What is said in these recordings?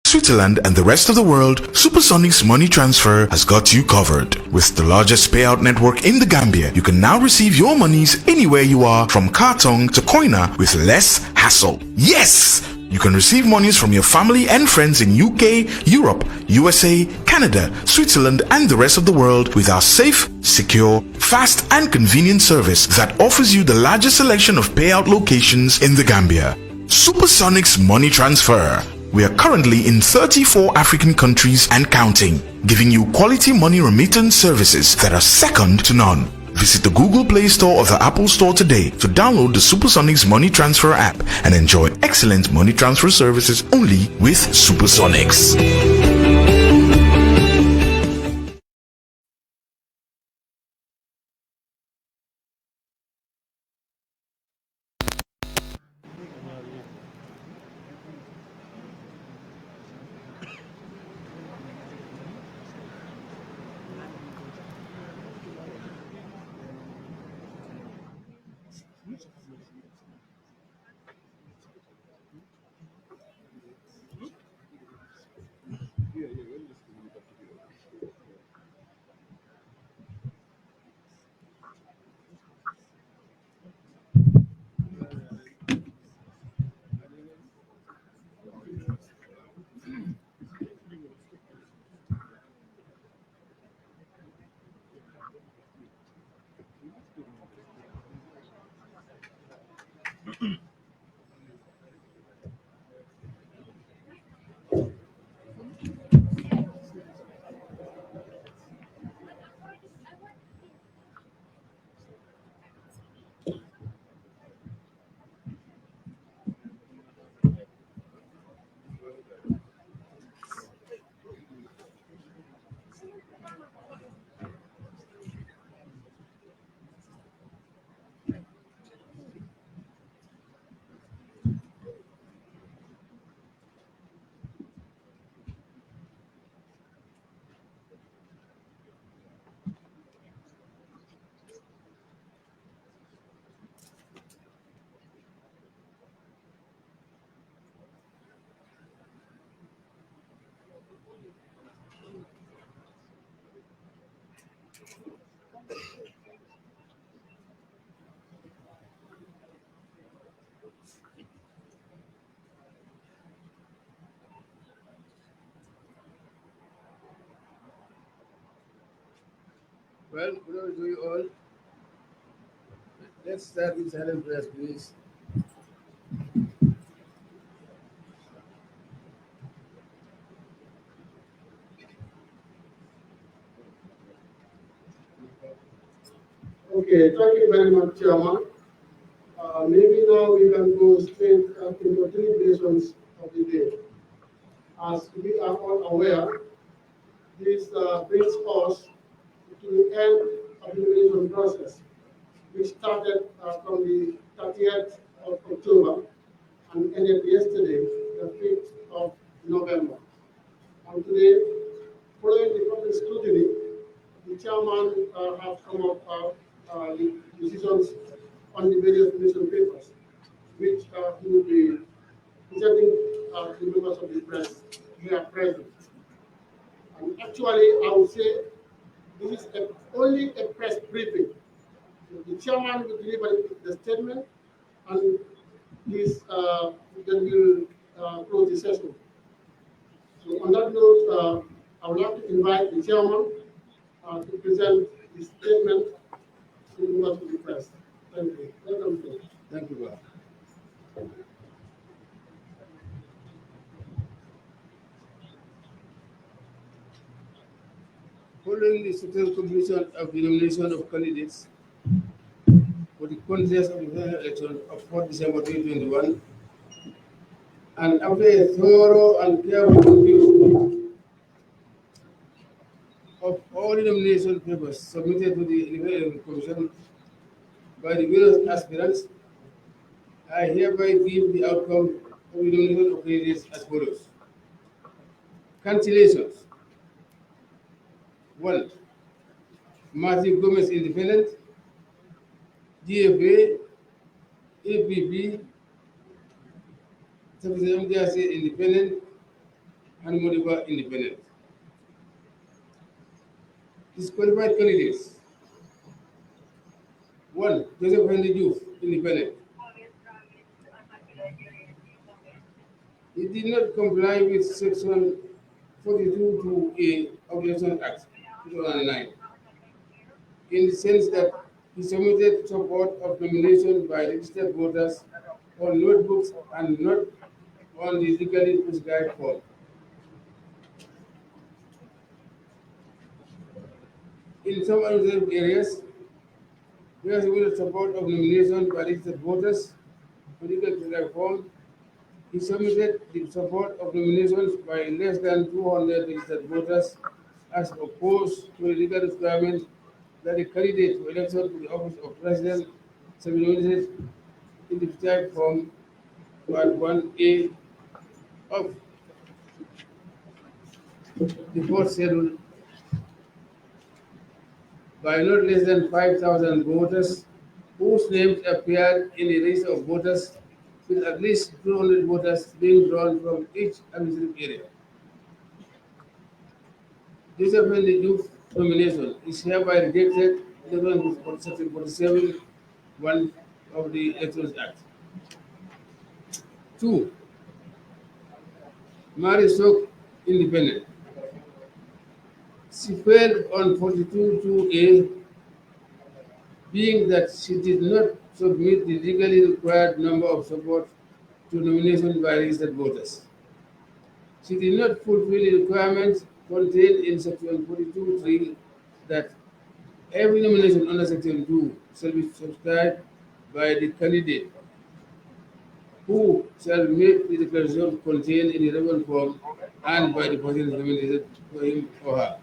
Switzerland, and the rest of the world, Supersonics Money Transfer has got you covered. With the largest payout network in the Gambia, you can now receive your monies anywhere you are, from Kartong to Koina, with less hassle. Yes! You can receive monies from your family and friends in UK, Europe, USA, Canada, Switzerland, and the rest of the world with our safe, secure, fast, and convenient service that offers you the largest selection of payout locations in the Gambia. Supersonics Money Transfer. We are currently in 34 African countries and counting, giving you quality money remittance services that are second to none. Visit the Google Play Store or the Apple Store today to download the Supersonics Money Transfer app and enjoy excellent money transfer services only with Supersonics. Well, good morning to you all. Let's start with silent prayers, please. Okay, thank you very much, Chairman. Maybe now we can go straight into deliberations of the day. As we are all aware, this brings us to the end of the deliberation process, which started from the 30th of October and ended yesterday, the 5th of November. And today, following the public scrutiny, the chairman has come up the decisions on the various commission papers, which he will be presenting to the members of the press here present. And actually, I would say this is only a press briefing. The chairman will deliver the statement, and this then will close the session. So on that note, I would like to invite the chairman to present the statement to the members of the press. Thank you. Welcome, sir. Thank you, Bob. Following the successful completion of the nomination of candidates for the contest of the general election of 4 December 2021, and after a thorough and careful review of all the nomination papers submitted to the Electoral Commission by the various aspirants, I hereby give the outcome of the nomination of candidates as follows. Cancellations. 1. Matthew Gomez, Independent. DFA, APP, Mdiase, Independent, and Modiba independent. Disqualified candidates. 1. Joseph Henry Youth, independent. He did not comply with Section 42(2)(a of the Election Act 2009 in the sense that he submitted support of nomination by registered voters on notebooks and not on the legally prescribed form. In some unreserved areas, he has submitted support of nomination by registered voters on legally prescribed form. He submitted the support of nominations by less than 200 registered voters as opposed to the legal requirement that the candidate for election to the office of president shall be nominated in the prescribed form Part 1A of the fourth schedule by not less than 5,000 voters whose names appeared in the list of voters, with at least 200 voters being drawn from each administrative area. Joseph Henry Youth nomination is hereby rejected in accordance with Section 47 1 of the Elections Act. 2. Mary Stoke, independent. She failed on 42(2)(a), being that she did not submit the legally required number of support to nomination by registered voters. She did not fulfill the requirements contained in Section 42(3) that every nomination under Section 2 shall be subscribed by the candidate who shall make the declaration contained in the relevant form and by the person nominated for him or her.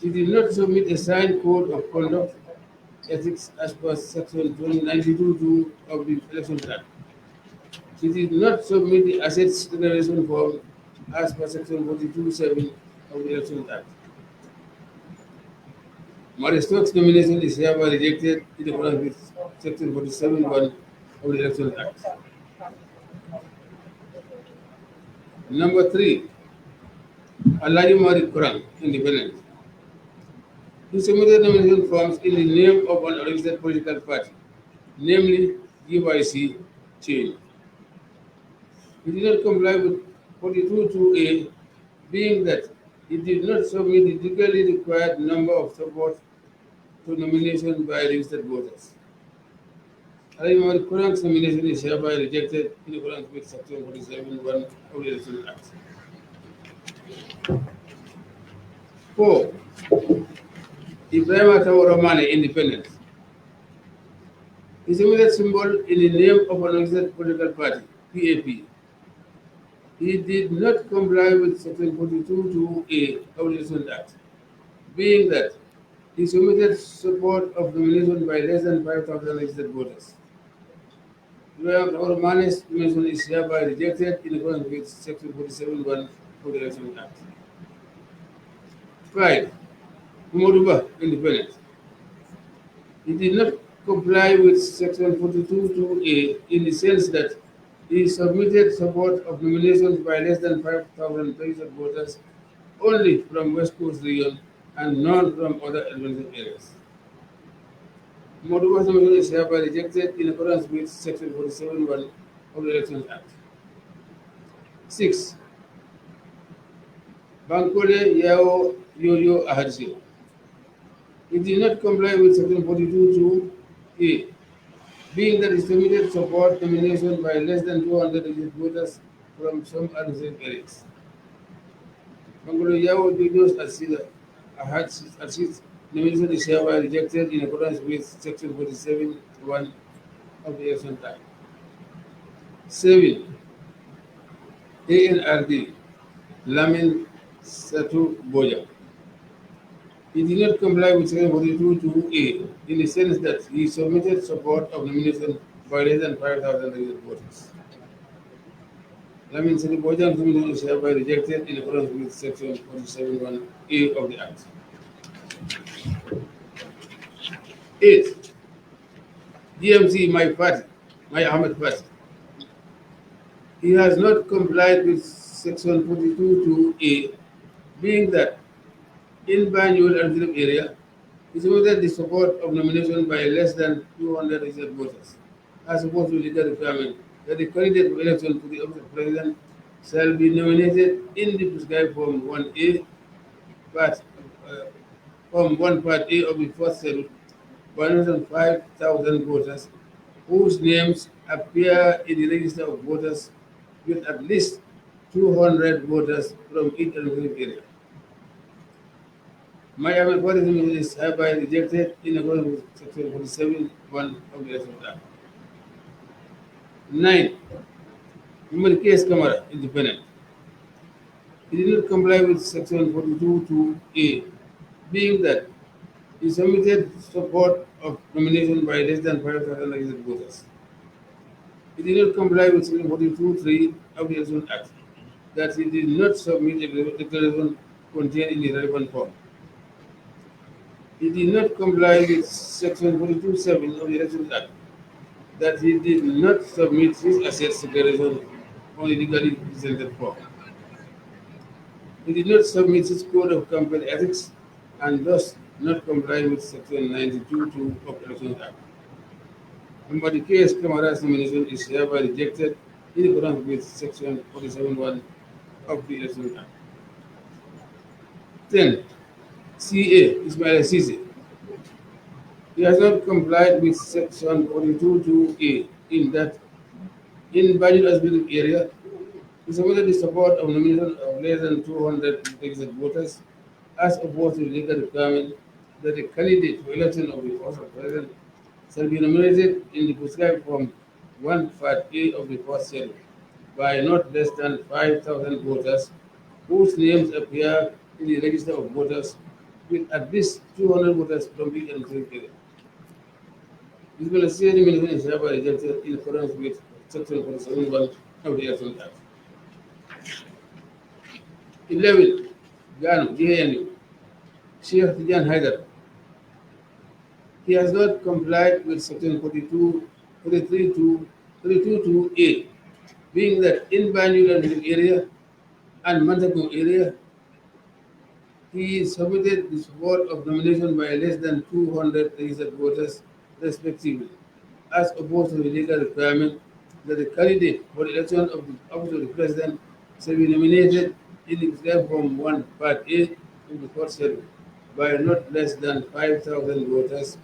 She did not submit a signed code of conduct ethics as per Section 92(2) of the Elections Act. She did not submit the assets declaration form as per Section 42(7) of the Elections Act. Mary Stoke's nomination is hereby rejected in accordance with Section 47(1) of the Elections Act. Number 3, Alaji Mari Kurang, independent. He submitted nomination forms in the name of an unregistered political party, namely GYC Change. He did not comply with 42(2)(a), being that he did not submit the legally required number of support to nomination by registered voters. Alaji Kurang's nomination is hereby rejected in accordance with Section 47(1) of the Elections Act. 4. Ibrahim Atawu Romane, independent. He submitted symbol in the name of an unregistered political party, PAP. He did not comply with Section 42(2)(a of the Elections Act, being that he submitted support of nomination by less than 5,000 registered voters. Ibrahim Atawu Romane's nomination is hereby rejected in accordance with Section 47(1) of the Elections Act. 5. Moduba, independent. He did not comply with Section 42(2)(a in the sense that he submitted support of nominations by less than 5,000 registered voters only from West Coast region and none from other administrative areas. Moduba's nomination is hereby rejected in accordance with Section 47(1) of the Elections Act. 6. Bankole Yao Yoyo Ahadzi. He did not comply with Section 42(2)(a), being that he submitted support nomination by less than 200 registered voters from some administrative areas. Bankole Yao Yoyo Ahadzi's nomination is hereby rejected in accordance with Section 47(1) of the Election Act. 7. ANRD Lamin Satu Boya. He did not comply with Section 42(2)(a in the sense that he submitted support of nomination by less than 5,000 registered voters. Lamin Satu Boya's nomination is hereby rejected in accordance with Section 47(1)(a of the Act. 8. DMC, my Ahmed Party. He has not complied with Section 42(2)(a), being that in Banjul and Philip area, is whether the support of nomination by less than 200 registered voters, as opposed to legal requirement that the candidate for election to the office of president shall be nominated in the prescribed form 1A, part, uh, form 1 part A of the first schedule, 105,000 voters whose names appear in the register of voters with at least 200 voters from each administrative area. My amendment is hereby rejected in accordance with Section 47(1) of the Election Act. 9. Human case Camera, independent. He did not comply with Section 42(2)(a), being that he submitted support of nomination by less than 5,000 registered voters. He did not comply with Section 42(3) of the Election Act, that he did not submit a declaration contained in the relevant form. He did not comply with Section 42(7) of the Election Act, that he did not submit his assets declaration on the legally presented form. He did not submit his code of campaign ethics and thus not comply with Section 92(2) of the Election Act. Number the case Camara's nomination is hereby rejected in accordance with Section 47(1) of the Election Act. 10. CA Ismail Sisi. He has not complied with Section 42(2)(a) in that in Banjul Asbili area, he submitted the support of nomination of less than 200 registered voters as opposed to the legal requirement that the candidate for election of the office of president shall be nominated in the prescribed form 1 part A of the first schedule by not less than 5,000 voters whose names appear in the register of voters with at least 200 voters from each administrative area. This Malaysian nomination is hereby rejected in accordance with Section 47(1) of the Election Act. 11. Gano, GANU. Sheikh Tijan Haidar. He has not complied with Section 42(2)(a), being that in Banjul and area and Mantakung area, he submitted the support of nomination by less than 200 registered voters, respectively, as opposed to the legal requirement that the candidate for the election of the office of the president shall be nominated in the prescribed form 1 part A of the first schedule by not less than 5,000 voters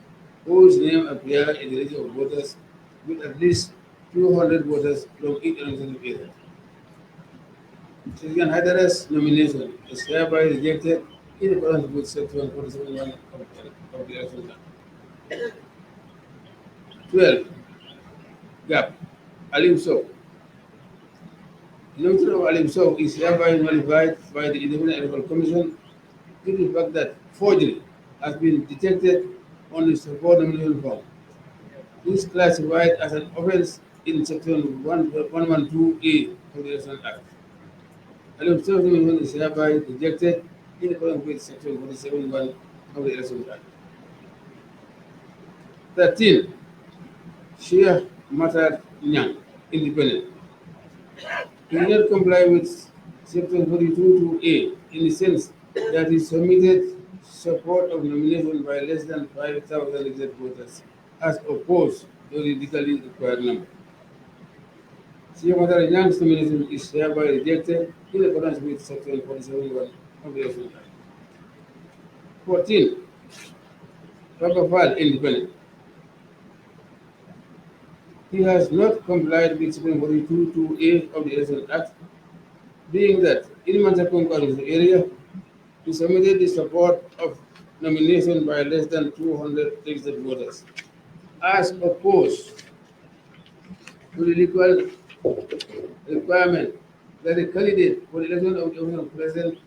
whose name appear in the register of voters with at least 200 voters from each administrative area. President Haidar's nomination is hereby rejected in accordance with Section 47(1) of the Election Act. 12. Gap. Alim Sow. The nomination of Alim Sow is hereby nullified by the Independent Electoral Commission due to the fact that forgery has been detected on the support nomination form. This is classified as an offense in Section 112(a) of the Election Act. Alim Sow's nomination is hereby rejected in accordance with Section 47(1) of the Election Act. 13. Sheikh Matar Nyang, independent. He did not comply with Section 42(2)(a) in the sense that he submitted support of nomination by less than 5,000 registered voters as opposed to the legally required number. Sheikh Matar Nyang's nomination is hereby rejected in accordance with Section 47(1) of the Election Act. 14. Papa Fall, independent. He has not complied with Section 42(2)(a) of the Election Act, being that in Mantakung area, he submitted the support of nomination by less than 200 registered voters, as opposed to the legal requirement that the candidate for the election of the office of president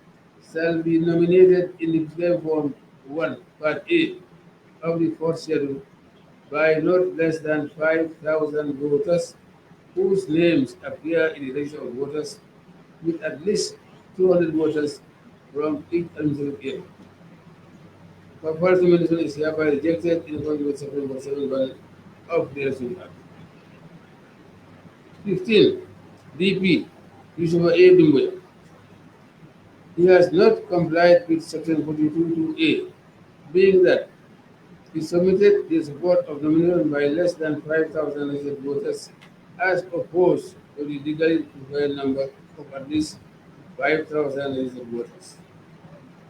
shall be nominated in the prescribed form 1 part A of the fourth schedule by not less than 5,000 voters whose names appear in the register of voters with at least 200 voters from each administrative area. Papa's nomination is hereby rejected in accordance with Section 47(1) of the Election Act. 15. DP Yusufa A. Dumbuya. he has not complied with Section 42(2)(a), being that he submitted the support of nomination by less than 5,000 registered voters as opposed to the legally required number of at least 5,000 registered voters.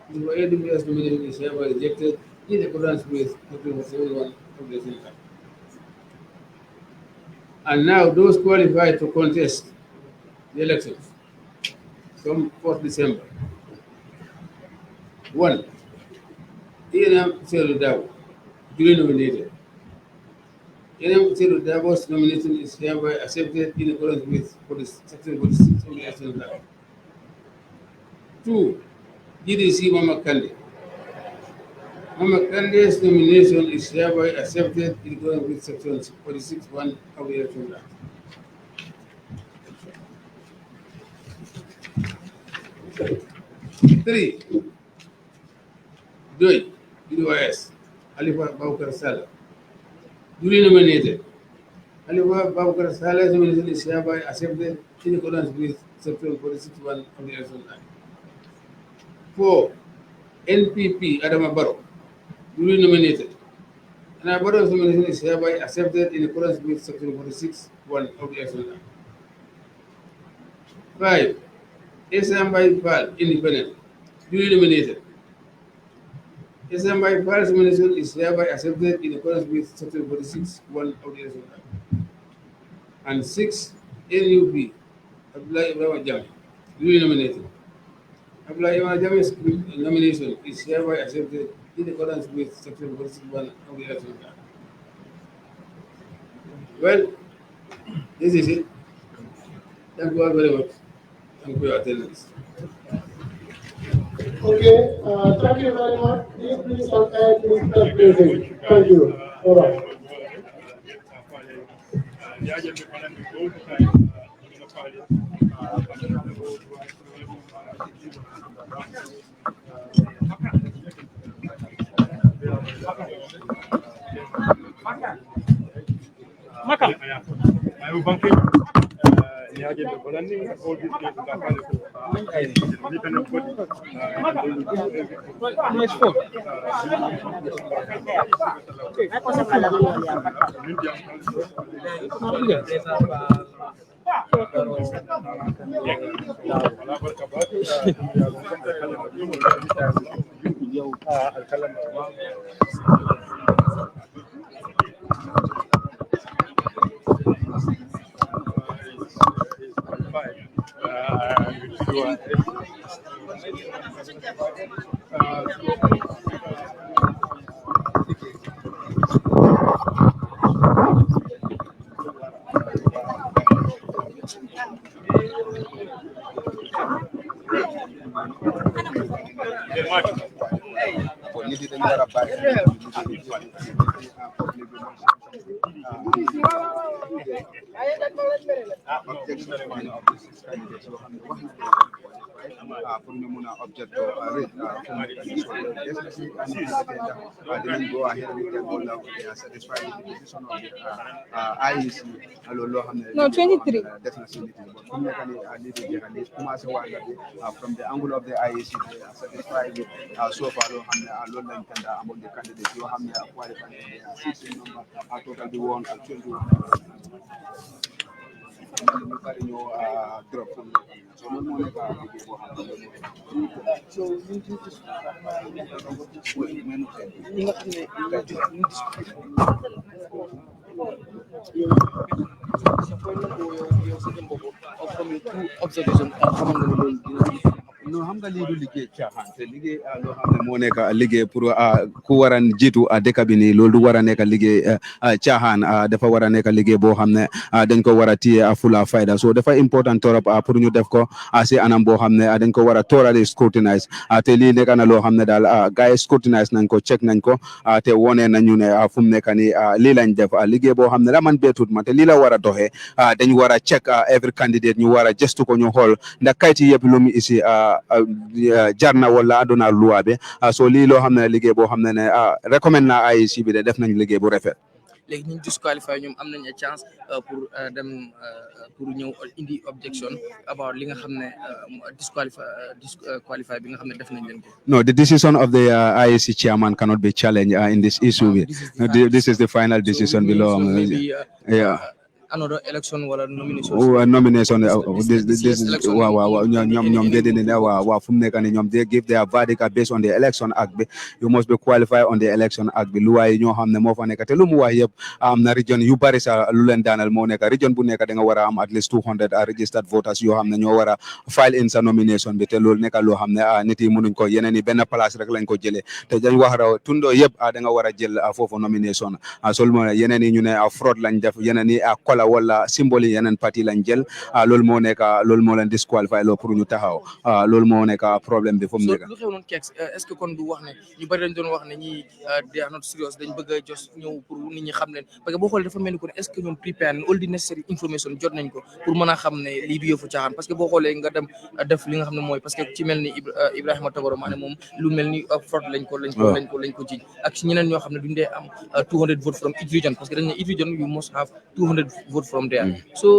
The AWS nomination is hereby rejected in accordance with Article 71 of the Election Act. And now those qualified to contest the elections from 4th December. 1. Ian Seludabo, duly nominated. Ian Seludabo's nomination is hereby accepted in accordance with Section 46 of the Election Act. 2. GDC Mama Kande. Mama Kande's nomination is hereby accepted in accordance with Section 46(1) of the Election Act. 3. Joy, UDOS, Alifa Baukar Salah, duly nominated. Alifa Baukar Salah's nomination is hereby accepted in accordance with Section 46(1) of the Election Act. 4. NPP Adama Barrow, duly nominated. And Barrow's nomination is hereby accepted in accordance with Section 46(1) of the Election Act. 5. Esambai Pal, independent, duly nominated. Esambai Pal's nomination is hereby accepted in accordance with Section 46(1) of the Election Act. And 6. NUP Abdullah Ibrahim Jami, duly nominated. Abdullah Ibrahim Jami's nomination is hereby accepted in accordance with Section 46(1) of the Election Act. Well, this is it. Thank you all very much. Thank you for your attendance. Okay, thank you very much. Please add Mr. President. Thank you. All right. pour ñu mun a object to read dinañ go ahead with them all now they are satisfied with the decision of the IEC loolu loo xam ne no 23 def na si meeting but fu mu nekk nii lii di jeexal nii commencé waa nga bi from the angle of the IEC they are satisfied with so far loo xam ne loolu lañ tanda among the candidates yoo xam ne qualified for 16 number total bi woon 21 ñu bari ñoo drop fu mu nekk nii so loolu moo nekk liggéey boo xam ne so ñu ci ñi nga xam ne no xam nga lii du liggéey caaxaan te liggéey loo xam ne moo nekk liggéey pour ku war a jiitu dëkk bi nii loolu du war a nekk liggéey caaxaan dafa war a nekk liggéey boo xam ne dañ ko war a téye fula fayda so dafa important torop pour ñu def ko si anam boo xam ne dañ ko war a thoroughly scrutinize te lii nekk na loo xam ne daal gars yi scrutinize nañ ko check nañ ko te wone nañu ne fu mu nekk nii lii lañ def liggéey boo xam ne la man beetut ma te lii la war a doxee dañ war a check every candidate ñu war a gestu ko ñu xool ndax kayiti yëpp lu mu isi jarna wala aduna luwa be so lii loo xam ne liggéey boo xam ne ne recommend na IEC bi de def nañ liggéey bu rafet léegi ñu disqualify ñoom am nañ a chance pour dem pour ñëw indi objection about li nga xam ne disqualify bi nga xam ne def nañ leen ko. No, the decision of the IEC chairman cannot be challenged in this issue. This is the final decision below. Maybe, yeah. Another election or nomination. Nomination. This election. They give their verdict based on the election act. You must be qualified on the election act. Luai ñoo xam ne moo fa nekk te lu mu wax yëpp am na region yu bari sa lu leen daanal moo nekk region bu nekk da nga war a am at least 200 registered voters yoo xam ne ñoo war a file in sa nomination bi te loolu nekk loo xam ne nit yi mënuñ ko yeneen yi benn place rek lañ ko jëlee te dañ wax raw tundo yëpp da nga war a jël foofu nomination seulement yeneen yi ñu ne fraud lañ def yeneen yi wala symbole yeneen parti lañ jël loolu moo nekk loolu moo leen disqualifié loo pour ñu taxaw loolu moo nekk problème bi fu mu nekk. lu xew noonu Keks est-ce que kon du wax ne ñu bari dañ doon wax ne ñi they are not serious dañ bëgg a jos ñëw pour nit ñi xam leen parce que boo xoolee dafa mel ni ko ne est-ce que ñoom prepare all the necessary information jot nañ ko pour mën a xam ne lii du yëfu caaxaan parce que boo xoolee nga dem def li nga xam ne mooy parce que ci mel ni Ibrahima Tabaro Maane moom lu mel ni fraud lañ ko jiñ ak ci ñeneen ñoo xam ne duñ dee am 200 votes from each region parce que dañ ne each region you must have 200 votes from there so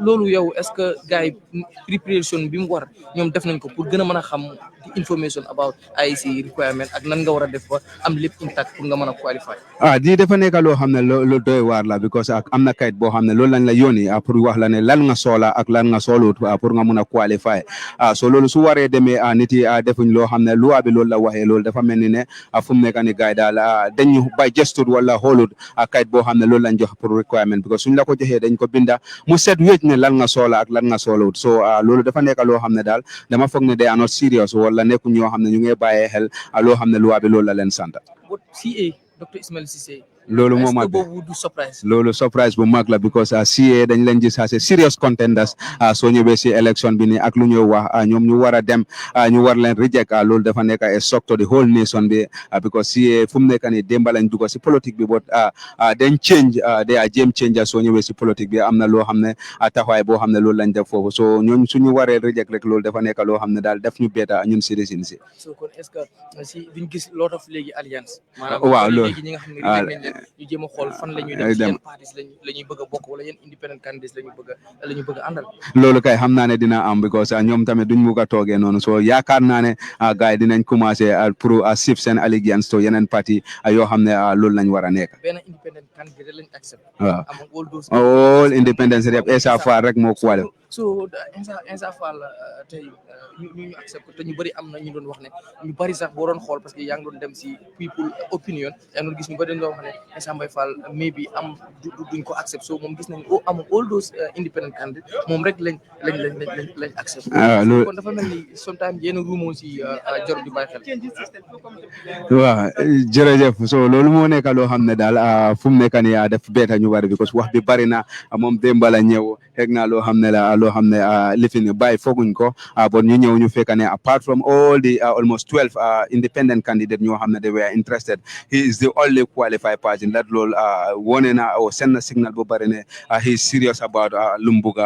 loolu yow est-ce que gars yi preparation bi mu war ñoom def nañ ko pour gën a mën a xam information about IEC requirement ak nan nga war a def ba am lépp intact pour nga mën a qualify di dafa nekk loo xam ne lu doy waar la because ak am na kayit boo xam ne loolu lañ la yónni pour wax la ne lan nga soxla ak lan nga soxlut pour nga mun a qualify so loolu su waree demee nit yi defuñ loo xam ne loi bi loolu la waxee loolu dafa mel ni ne fu mu nekk ni gars yi daal dañu bay gestut wala xoolut kayit boo xam ne loolu lañ jox pour requirement because suñ la ko joxee dañ ko binda mu set wécc ne lan nga soxla ak lan nga soxlut so loolu dafa nekk loo xam ne daal dama foog ne they are not serious wala nekkuñ ñoo xam ne ñu ngi bàyyee xel loo xam ne loi bi loolu la leen sant. CA Dr. Ismail Ceesay loolu moo mag loolu surprise bu mag la because CA dañ leen gis as a serious contenders soo ñëwee si election bi nii ak lu ñuy wax ñoom ñu war a dem ñu war leen reject loolu dafa nekk a shock to the whole nation bi because CA fu mu nekk nii démba lañ dugg si politique bi but dañ change they are game changer soo ñëwee si politique bi am na loo xam ne taxawaay boo xam ne loolu lañ def foofu so ñoom suñu waree reject rek loolu dafa nekk loo xam ne daal def ñu beta ñun citizens si. so kon est-ce que si duñ gis lot of léegi alliance. waaw loolu léegi ñi nga xam ne ñu jéem a xool fan la ñuy dem ci yenn partis la ñuy bëgg a bokk wala yenn independent candidates la ñu bëgg a àndal loolu kay xam naa ne dina am because ñoom tamit duñ bugg a toogee noonu so yaakaar naa ne gars yi dinañ commencé pour shift seen allegiance to yeneen parti yoo xam ne loolu lañ war a nekk benn independent candidate lañ accept all independence rep Essa Faal rek moo ko so Essa Faal tey ñu accept ko te ñu bëri am na ñu doon wax ne ñu bëri sax boo doon xool parce que yaa ngi doon dem si people opinion yaa ngi doon gis ñu bëri doon wax ne Essa Mbaye Fall maybe am duñ ko accept so moom gis nañ am all those independent candidate moom rek lañ accept kon dafa mel ni sometimes yenn rumo si jarul di bàyyi xel waaw jërëjëf so loolu moo nekk loo xam ne daal fu mu nekk nii def beeta ñu bari because wax bi bari na moom démba la ñëw xeeg naa loo xam ne lifin bàyyi fooguñ ko bon ñu ñëw ñu fekk ne apart from all the almost 12 independent candidates ñoo xam ne they were interested he is the only qualified person that loolu wone na o send na signal bu bari ne he is serious about lu mu bugg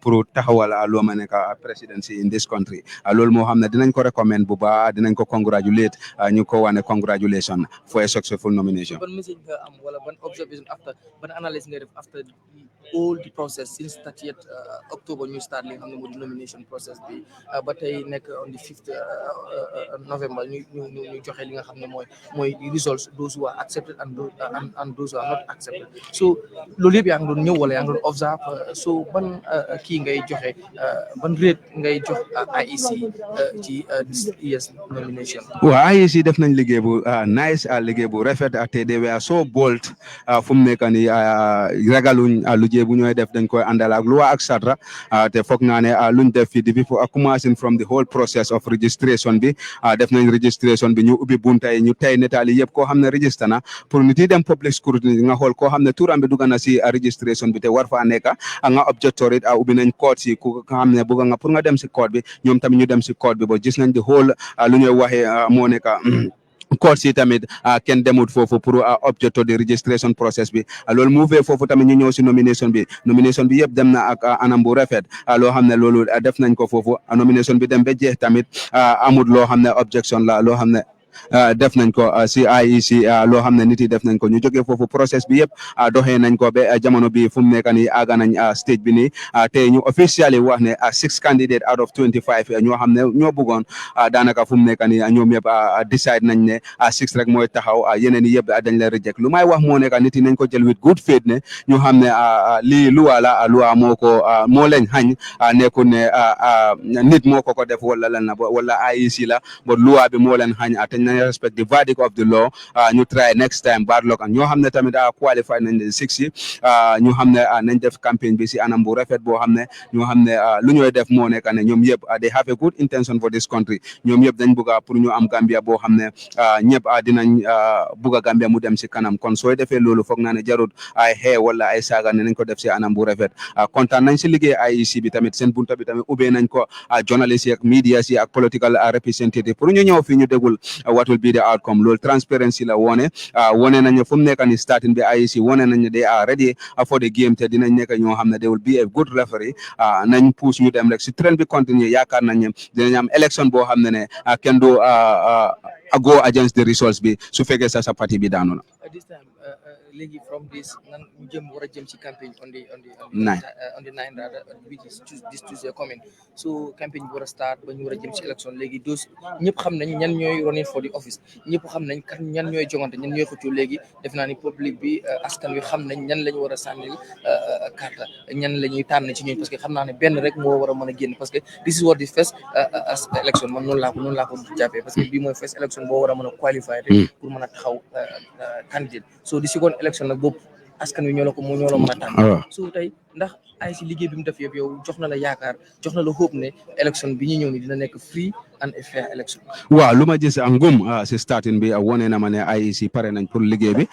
pour taxawal loo ma nekk presidency in this country loolu moo xam ne dinañ ko recommend bu baax dinañ ko congratulate ñu ko wane congratulation for a successful nomination. ban message nga am wala ban observation after ban analysis nga def after all the process since 30th October ñu start li nga xam ne moo di nomination process bi ba tey nekk on the 5th November ñu joxe li nga xam ne mooy the results those who are accepted and those who are not accepted so loolu yëpp yaa ngi doon ñëw wala yaa ngi doon observe so ban kii ngay joxe ban rate ngay jox IEC ci this year's nomination. waaw IEC def nañ liggéey bu nice liggéey bu rafet te they were so bold fu mu nekk nii ragaluñ liggéey bu ñooy def dañ koy àndal ak loi ak satra te foog naa ne luñ def fii depuis commencing from the whole process of registration bi def nañ registration bi ñu ubbi bunta yi ñu tey netaal yi yëpp koo xam ne register na pour nit yi dem public scrutiny nga xool koo xam ne turam bi dugg na si registration bi te war faa nekk nga objectorate ubbi nañ code si ku nga xam ne bëgg nga pour nga dem si code bi ñoom tamit ñu dem si code bi ba gis nañ the whole lu ñuy waxee moo nekk code si tamit kenn demut foofu pour object to the registration process bi loolu move foofu tamit ñu ñëw si nomination bi yëpp dem na ak anam bu rafet loo xam ne loolu def nañ ko foofu nomination bi dem ba jeex tamit amut loo xam ne objection la loo xam ne def nañ ko si IEC loo xam ne nit yi def nañ ko ñu jógee foofu process bi yëpp doxee nañ ko ba jamono bi fu mu nekk nii àgg nañ stage bi nii te ñu officially wax ne 6 candidates out of 25 ñoo xam ne ñoo bëggoon daanaka fu mu nekk nii ñoom yëpp decide nañ ne 6 rek mooy taxaw yeneen yi yëpp dañ la reject lu may wax moo nekk nit yi nañ ko jël with good faith ne ñu xam ne lii luwa la luwa moo leen xañ nekkul ne nit moo ko def wala lan la wala IEC la but luwa bi moo leen xañ te nañ respect the verdict of the law ñu try next time bad luck ñoo xam ne tamit qualify nañ leen 6 yi ñu xam ne nañ def campagne bi si anam bu rafet boo xam ne ñu xam ne lu ñooy def moo nekk ne ñoom yëpp they have a good intention for this country ñoom yëpp dañ bëgg pour ñu am Gambia boo xam ne ñëpp dinañ bëgg a Gambia mu dem si kanam kon sooy defee loolu foog naa ne jarut ay xee wala ay saaga ne nañ ko def si anam bu rafet kontaan nañ si liggéey IEC bi tamit seen bunta bi tamit ubbee nañ ko journalist yi ak media yi ak political representative pour ñu ñëw fii ñu dégul what will be the outcome loolu transparency la wone nañ ne fu mu nekk ni starting bi IEC wone nañ ne they are ready for the game te dinañ nekk ñoo xam ne they will be a good referee nañ push ñu dem rek si trend bi continue yaakaar nañ ne dinañ am élection boo xam ne kenn du go against the results bi su fekkee sa parti bi daanu na this time léegi from this nan ñu jëm war a jëm ci campagne on the 9 rather which is this Tuesday coming so campagne bi war a start ba ñu war a jëm ci élection léegi dos ñëpp xam nañ ñan ñooy running for the office ñëpp xam nañ kan ñan ñooy jongante ñan ñooy xëccoo léegi def naa ni public bi askan wi xam nañ ñan lañu war a sànnil carte ñan la ñuy tànn ci ñooñ parce que xam naa ne benn rek moo war a mën a génn parce que this is what the first election man noonu laa ko jàppee parce que bii mooy first election boo war a mën a qualifier rek pour mën a taxaw candidate so di second election nag boobu askan wi ñoo la mën a tànn so tey ndax ay si liggéey bi mu def yëpp yow jox na la yaakaar jox na la hope ne élection bi ñu ñëw ni dina nekk free and a fair election. waaw lu ma gis ngum si starting bi wone na ma ne IEC pare nañ pour liggéey bi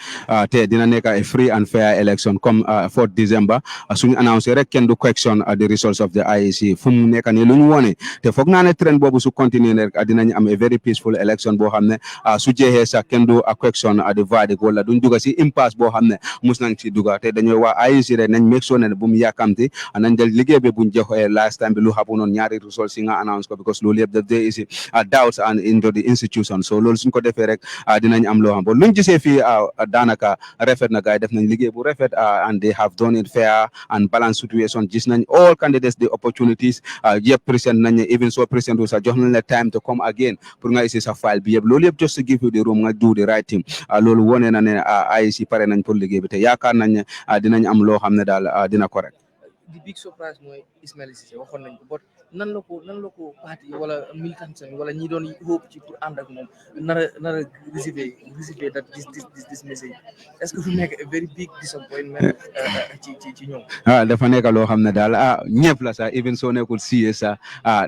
te dina nekk a free and fair election comme 4 December suñu annoncé rek kenn du question the results of the IEC fu mu nekk nii lu ñu wone te foog naa ne trend boobu su continuer rek dinañ am a very peaceful election boo xam ne su jeexee sax kenn du question the verdict wala duñ dugga si impasse boo xam ne mus nañ si dugga te dañooy waa IEC rek nañ make sure ne bu mu yàkkamti nañ del liggéey bi buñ joxee last time bi lu xapu noonu ñaari results yi nga announce ko because loolu yëpp daf dee isi doubts and into the institution so loolu suñ ko defee rek dinañ am loo xam bon luñ gisee fii daanaka rafet na gars yi def nañ liggéey bu rafet and they have done it fair and balanced situation gis nañ all candidates the opportunities yëpp present nañ even so present wu sax jox nañ la time to come again pour nga isi sa file bi yëpp loolu yëpp just to give you the room nga do the right thing loolu wone na ne IEC pare nañ pour liggéey bi te yaakaar nañ ne dinañ am loo xam ne daal dina correct. The big surprise mooy Ismaila Ceesay waxoon nañ ko but nan la ko parti wala militant wala ñi doon hope ci pour ànd ak moom nar a receiver that this message est-ce que fu nekk a very big disappointment ci ñoom. dafa nekk loo xam ne daal ñëpp la sax even soo nekkul CA sax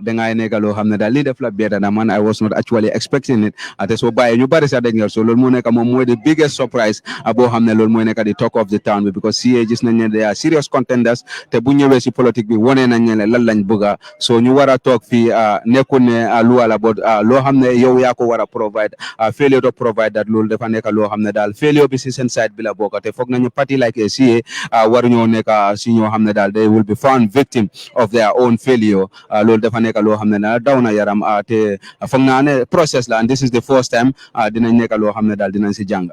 dangay nekk loo xam ne daal lii def la better na man I was not actually expecting it te soo bàyyee ñu bari sax dañ nga so loolu moo nekk moom mooy the biggest surprise boo xam ne loolu mooy nekk di talk of the town bi because CA gis nañ ne they are serious contenders te bu ñëwee si politique bi wone nañ ne lan lañ bëgga so ñu war a toog fii nekkul ne lu wala bot loo xam ne yow yaa ko war a provide failure to provide that loolu dafa nekk loo xam ne daal failure bi si seen side bi la bokk te foog nañu parti like CA war ñoo nekk si ñoo xam ne daal they will be found victim of their own failure loolu dafa nekk loo xam ne daal daw na yaram te foog naa ne process la and this is the first time dinañ nekk loo xam ne daal dinañ si jàng.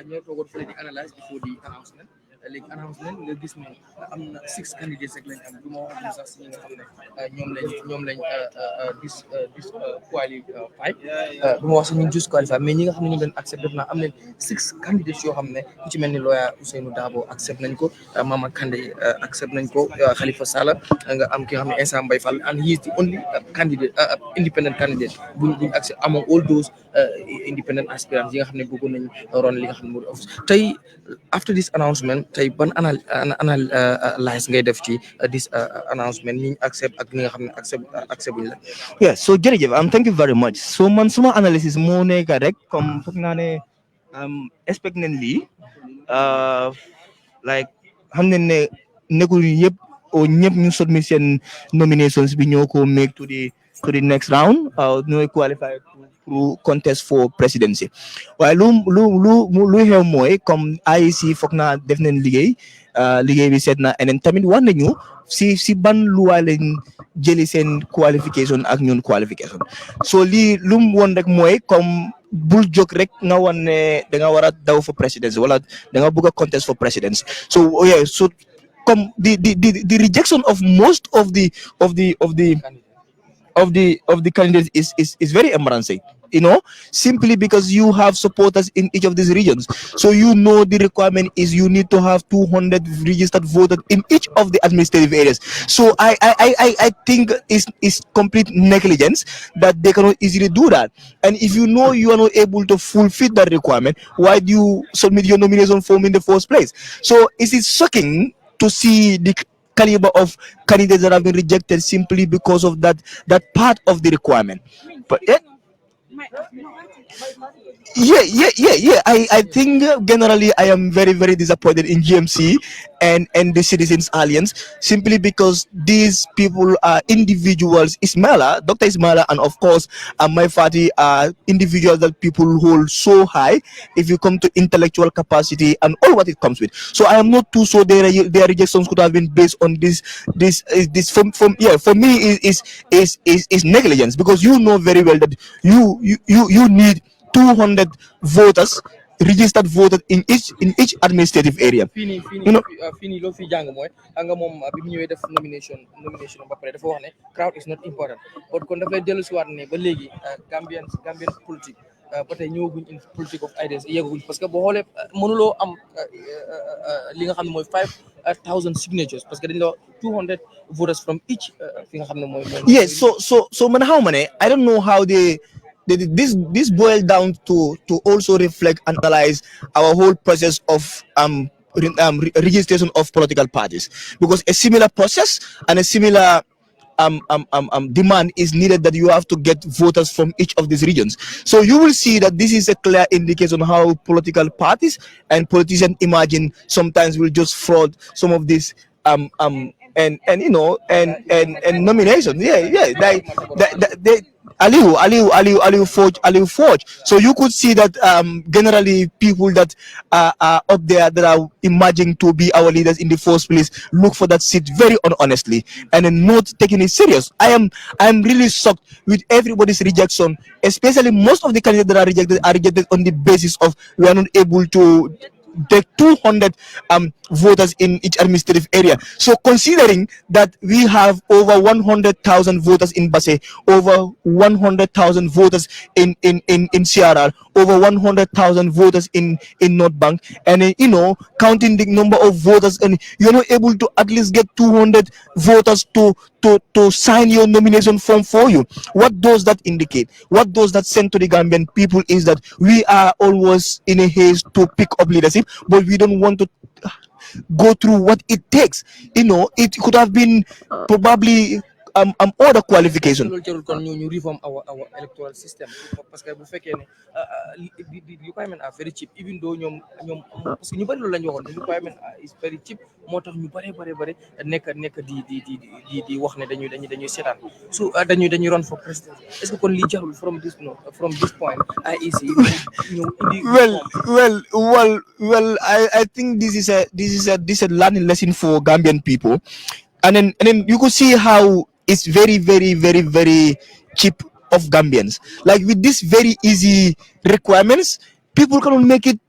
ñoo toogoon fële di analyse before the announcement léegi announcement nga gis ne am na 6 candidates rek lañ am du ma wax sax si ñi nga xam ne ñoom lañ disqualifié du ma wax sax ñu disqualifié mais ñi nga xam ne ñu leen accept def naa am nañ 6 candidates yoo xam ne ku ci mel ni lawyer Ousainou Darboe accept nañ ko Mama Kandeh accept nañ ko Khalifa Sallah nga am ki nga xam ne Essa Mbaye Fall and he is the only candidate independent candidate buñ accept among all those independent aspirants yi nga xam ne bëggoon nañ ron li nga xam ne moo di office tey after this announcement tey ban analyse ngay def ci this announcement ñi accept ak ñi nga xam ne accept buñ la. Yeah, so jërëjëf thank you very much so man suma analysis moo nekk rek comme foog naa ne expect nañ lii like xam nañ ne nekkul yëpp o ñëpp ñu submit seen nominations bi ñoo ko make to the next round ñooy qualify pour contest for presidency waaye lu xew mooy comme IEC foog naa def nañ liggéey bi seet na eneen tamit wax nañu si ban luwa lañ jëli seen qualification ak ñun qualification so lii lu mu woon rek mooy comme bul jóg rek nga wan ne da nga war a daw for presidency wala da nga bëgg a contest for presidency so yeah so come the rejection of most of the candidates is very embarrassing, you know, simply because you have supporters in each of these regions. So you know the requirement is you need to have 200 registered voters in each of the administrative areas. So I think it's complete negligence that they cannot easily do that. And if you know you are not able to fulfill that requirement, why do you submit your nomination form in the first place? So it is shocking to see the caliber of candidates that have been rejected simply because of that part of the requirement. But yeah. I think generally I am very, very disappointed in GMC and the Citizens Alliance simply because these people are individuals. Dr. Ismaila, and of course, my party are individuals that people hold so high if you come to intellectual capacity and all what it comes with. So I am not too sure their rejections could have been based on this for me is negligence because you know very well that you need 200 voters registered voters in each administrative area. You know, fini lo fi jang moy nga mom bi mu ñëwé def nomination ba paré dafa wax né crowd is not important but kon da fay delu ci wat né ba légui Gambian politique patay ñëwaguñ in politique of ideas yeguñ parce que bo xolé mënulo am li nga xamné moy 5,000 signatures parce que dañ la 200 voters from each fi nga xamné moy yes so man how many I don't know how this boils down to also reflect and analyze our whole process of registration of political parties because a similar process and a similar demand is needed that you have to get voters from each of these regions. So you will see that this is a clear indication on how political parties and politicians imagine sometimes will just fraud some of these and you know and nominations. They Aliu Forge. So you could see that generally people that are up there that are emerging to be our leaders in the first place look for that seat very honestly and then not taking it serious. I am really shocked with everybody's rejection, especially most of the candidates that are rejected on the basis of we are not able to take 200 voters in each administrative area. So considering that we have over 100,000 voters in Basse, over 100,000 voters in CRR, over 100,000 voters in North Bank, and you know, counting the number of voters, and you're not able to at least get 200 voters to sign your nomination form for you. What does that indicate? What does that send to the Gambian people is that we are always in a haste to pick up leadership, but we don't want to go through what it takes. You know, it could have been probably other qualification. Kon ñu reform our electoral system parce que bu fekkee ne the requirement are very cheap even though ñoom parce que ñu bari loolu lañu waxoon the requirement is very cheap moo tax ñu bari nekk di wax ne dañuy seetaan so dañuy run for president est-ce que kon li jarul from this point IEC ñu indi well I think this is a learning lesson for Gambian people and then you could see how it's very, very, very, very cheap of Gambians. Like with these very easy requirements, people cannot make it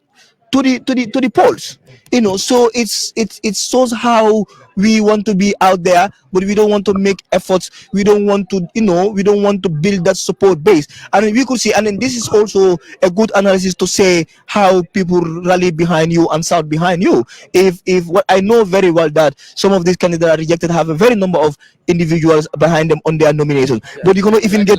to the polls. You know, so it shows how we want to be out there, but we don't want to make efforts. We don't want to, we don't want to build that support base. And we could see, and then this is also a good analysis to say how people rally behind you and shout behind you. If what I know very well that some of these candidates are rejected have a very number of individuals behind them on their nomination, but you cannot even get,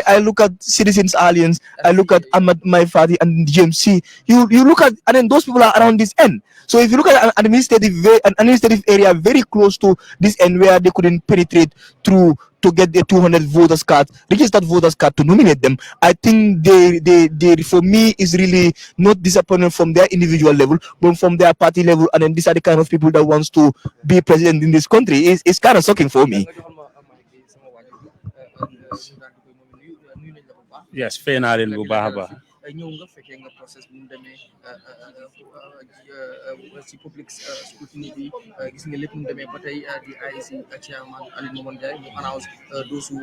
I look at Citizens Alliance, I look at Ahmad My Party and GMC. You look at, and then those people are around this end. So if you look at an administrative area very close to this end where they couldn't penetrate through to get the 200 voters card, registered voters card to nominate them, I think they for me is really not disappointing from their individual level, but from their party level. And then these are the kind of people that wants to be president in this country. It's kind of shocking for me. Yes, fay naa leen bu baax a baax. ñëw nga fekkee nga process bi mu demee ci public scrutiny bi gis nga lépp mu demee ba tey di IEC chairman Alieu Momon Njie mu announce those who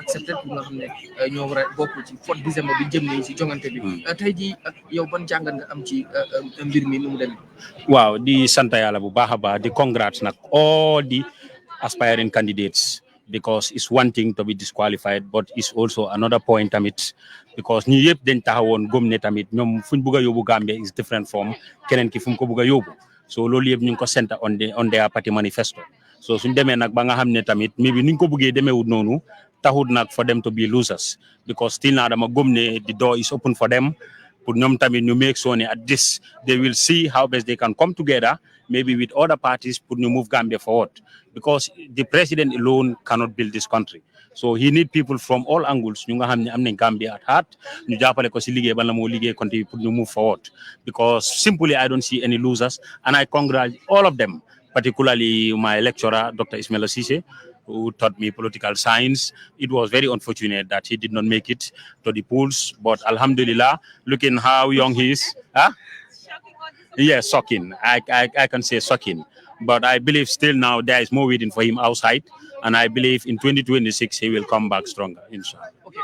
accepted pour nga xam ne ñoo war a bokk ci 4 décembre bi jëm nii ci jongante bi tey jii ak yow ban jàngat nga am ci mbir mi nu mu demee. Waaw di sant yàlla bu baax a baax di congrats nag all the aspiring candidates because it's one thing to be disqualified but it's also another point tamit because ñi yëpp dañ taxawoon gëm ne tamit ñoom fuñ bugg a yóbbu Gambia is different from keneen ki fu mu ko bugg a yóbbu so loolu yëpp ñu ngi ko center on their party manifesto so suñ demee nag ba nga xam ne tamit mi bi nuñ ko buggee demeewut noonu taxut nag for them to be losers because still now dama gëm ne the door is open for them pour ñoom tamit ñu make sure ne at this they will see how best they can come together maybe with other parties pour ñu move Gambia forward because the president alone cannot build this country so he need people from all angles ñu nga xam ne am nañ Gambia at heart ñu jàppale ko si liggéey bala moo liggéey country pour ñu move forward because simply I don't see any losers and I congratulate all of them particularly my lecturer Dr. Ismaila Ceesay who taught me political science. It was very unfortunate that he did not make it to the polls, but alhamdulillah, looking how young he is. Huh? Yes, shocking. I can say shocking. But I believe still now there is more waiting for him outside, and I believe in 2026 he will come back stronger, inshallah. Okay.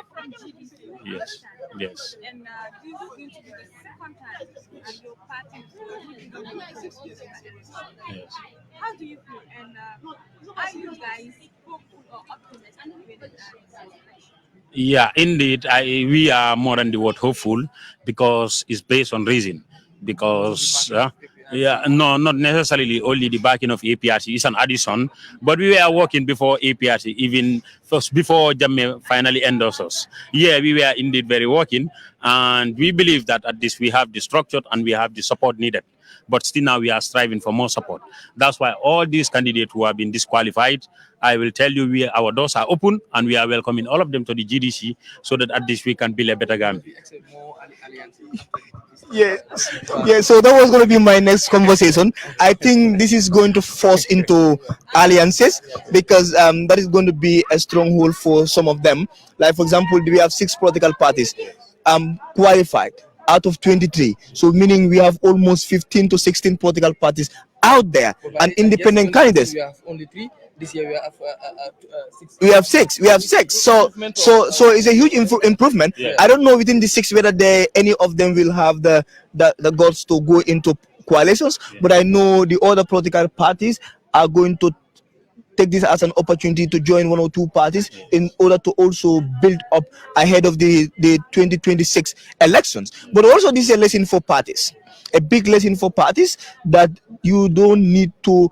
Yes, yes. And this is going to be the second time that your party Yes. How do you feel? And are you guys hopeful or optimistic with this election? Yeah, indeed, we are more than the word hopeful because it's based on reason. Because no, not necessarily only the backing of APRC is an addition, but we were working before APRC, even first before Jammeh finally endorsed us. Yeah, we were indeed very working, and we believe that at this we have the structure and we have the support needed. But still now we are striving for more support. That's why all these candidates who have been disqualified, I will tell you, our doors are open and we are welcoming all of them to the GDC so that at this we can build a better Gambia. Yeah, so that was going to be my next conversation. I think this is going to force into alliances because that is going to be a stronghold for some of them. Like, for example, we have 6 political parties qualified out of 23. So meaning we have almost 15 to 16 political parties out there and independent candidates. We have only 3. This year we have 6. We have 6. So it's a huge improvement. Yeah. I don't know within the 6 whether any of them will have the guts to go into coalitions, but I know the other political parties are going to take this as an opportunity to join 1 or 2 parties in order to also build up ahead of the 2026 elections. But also this is a lesson for parties, a big lesson for parties that you don't need to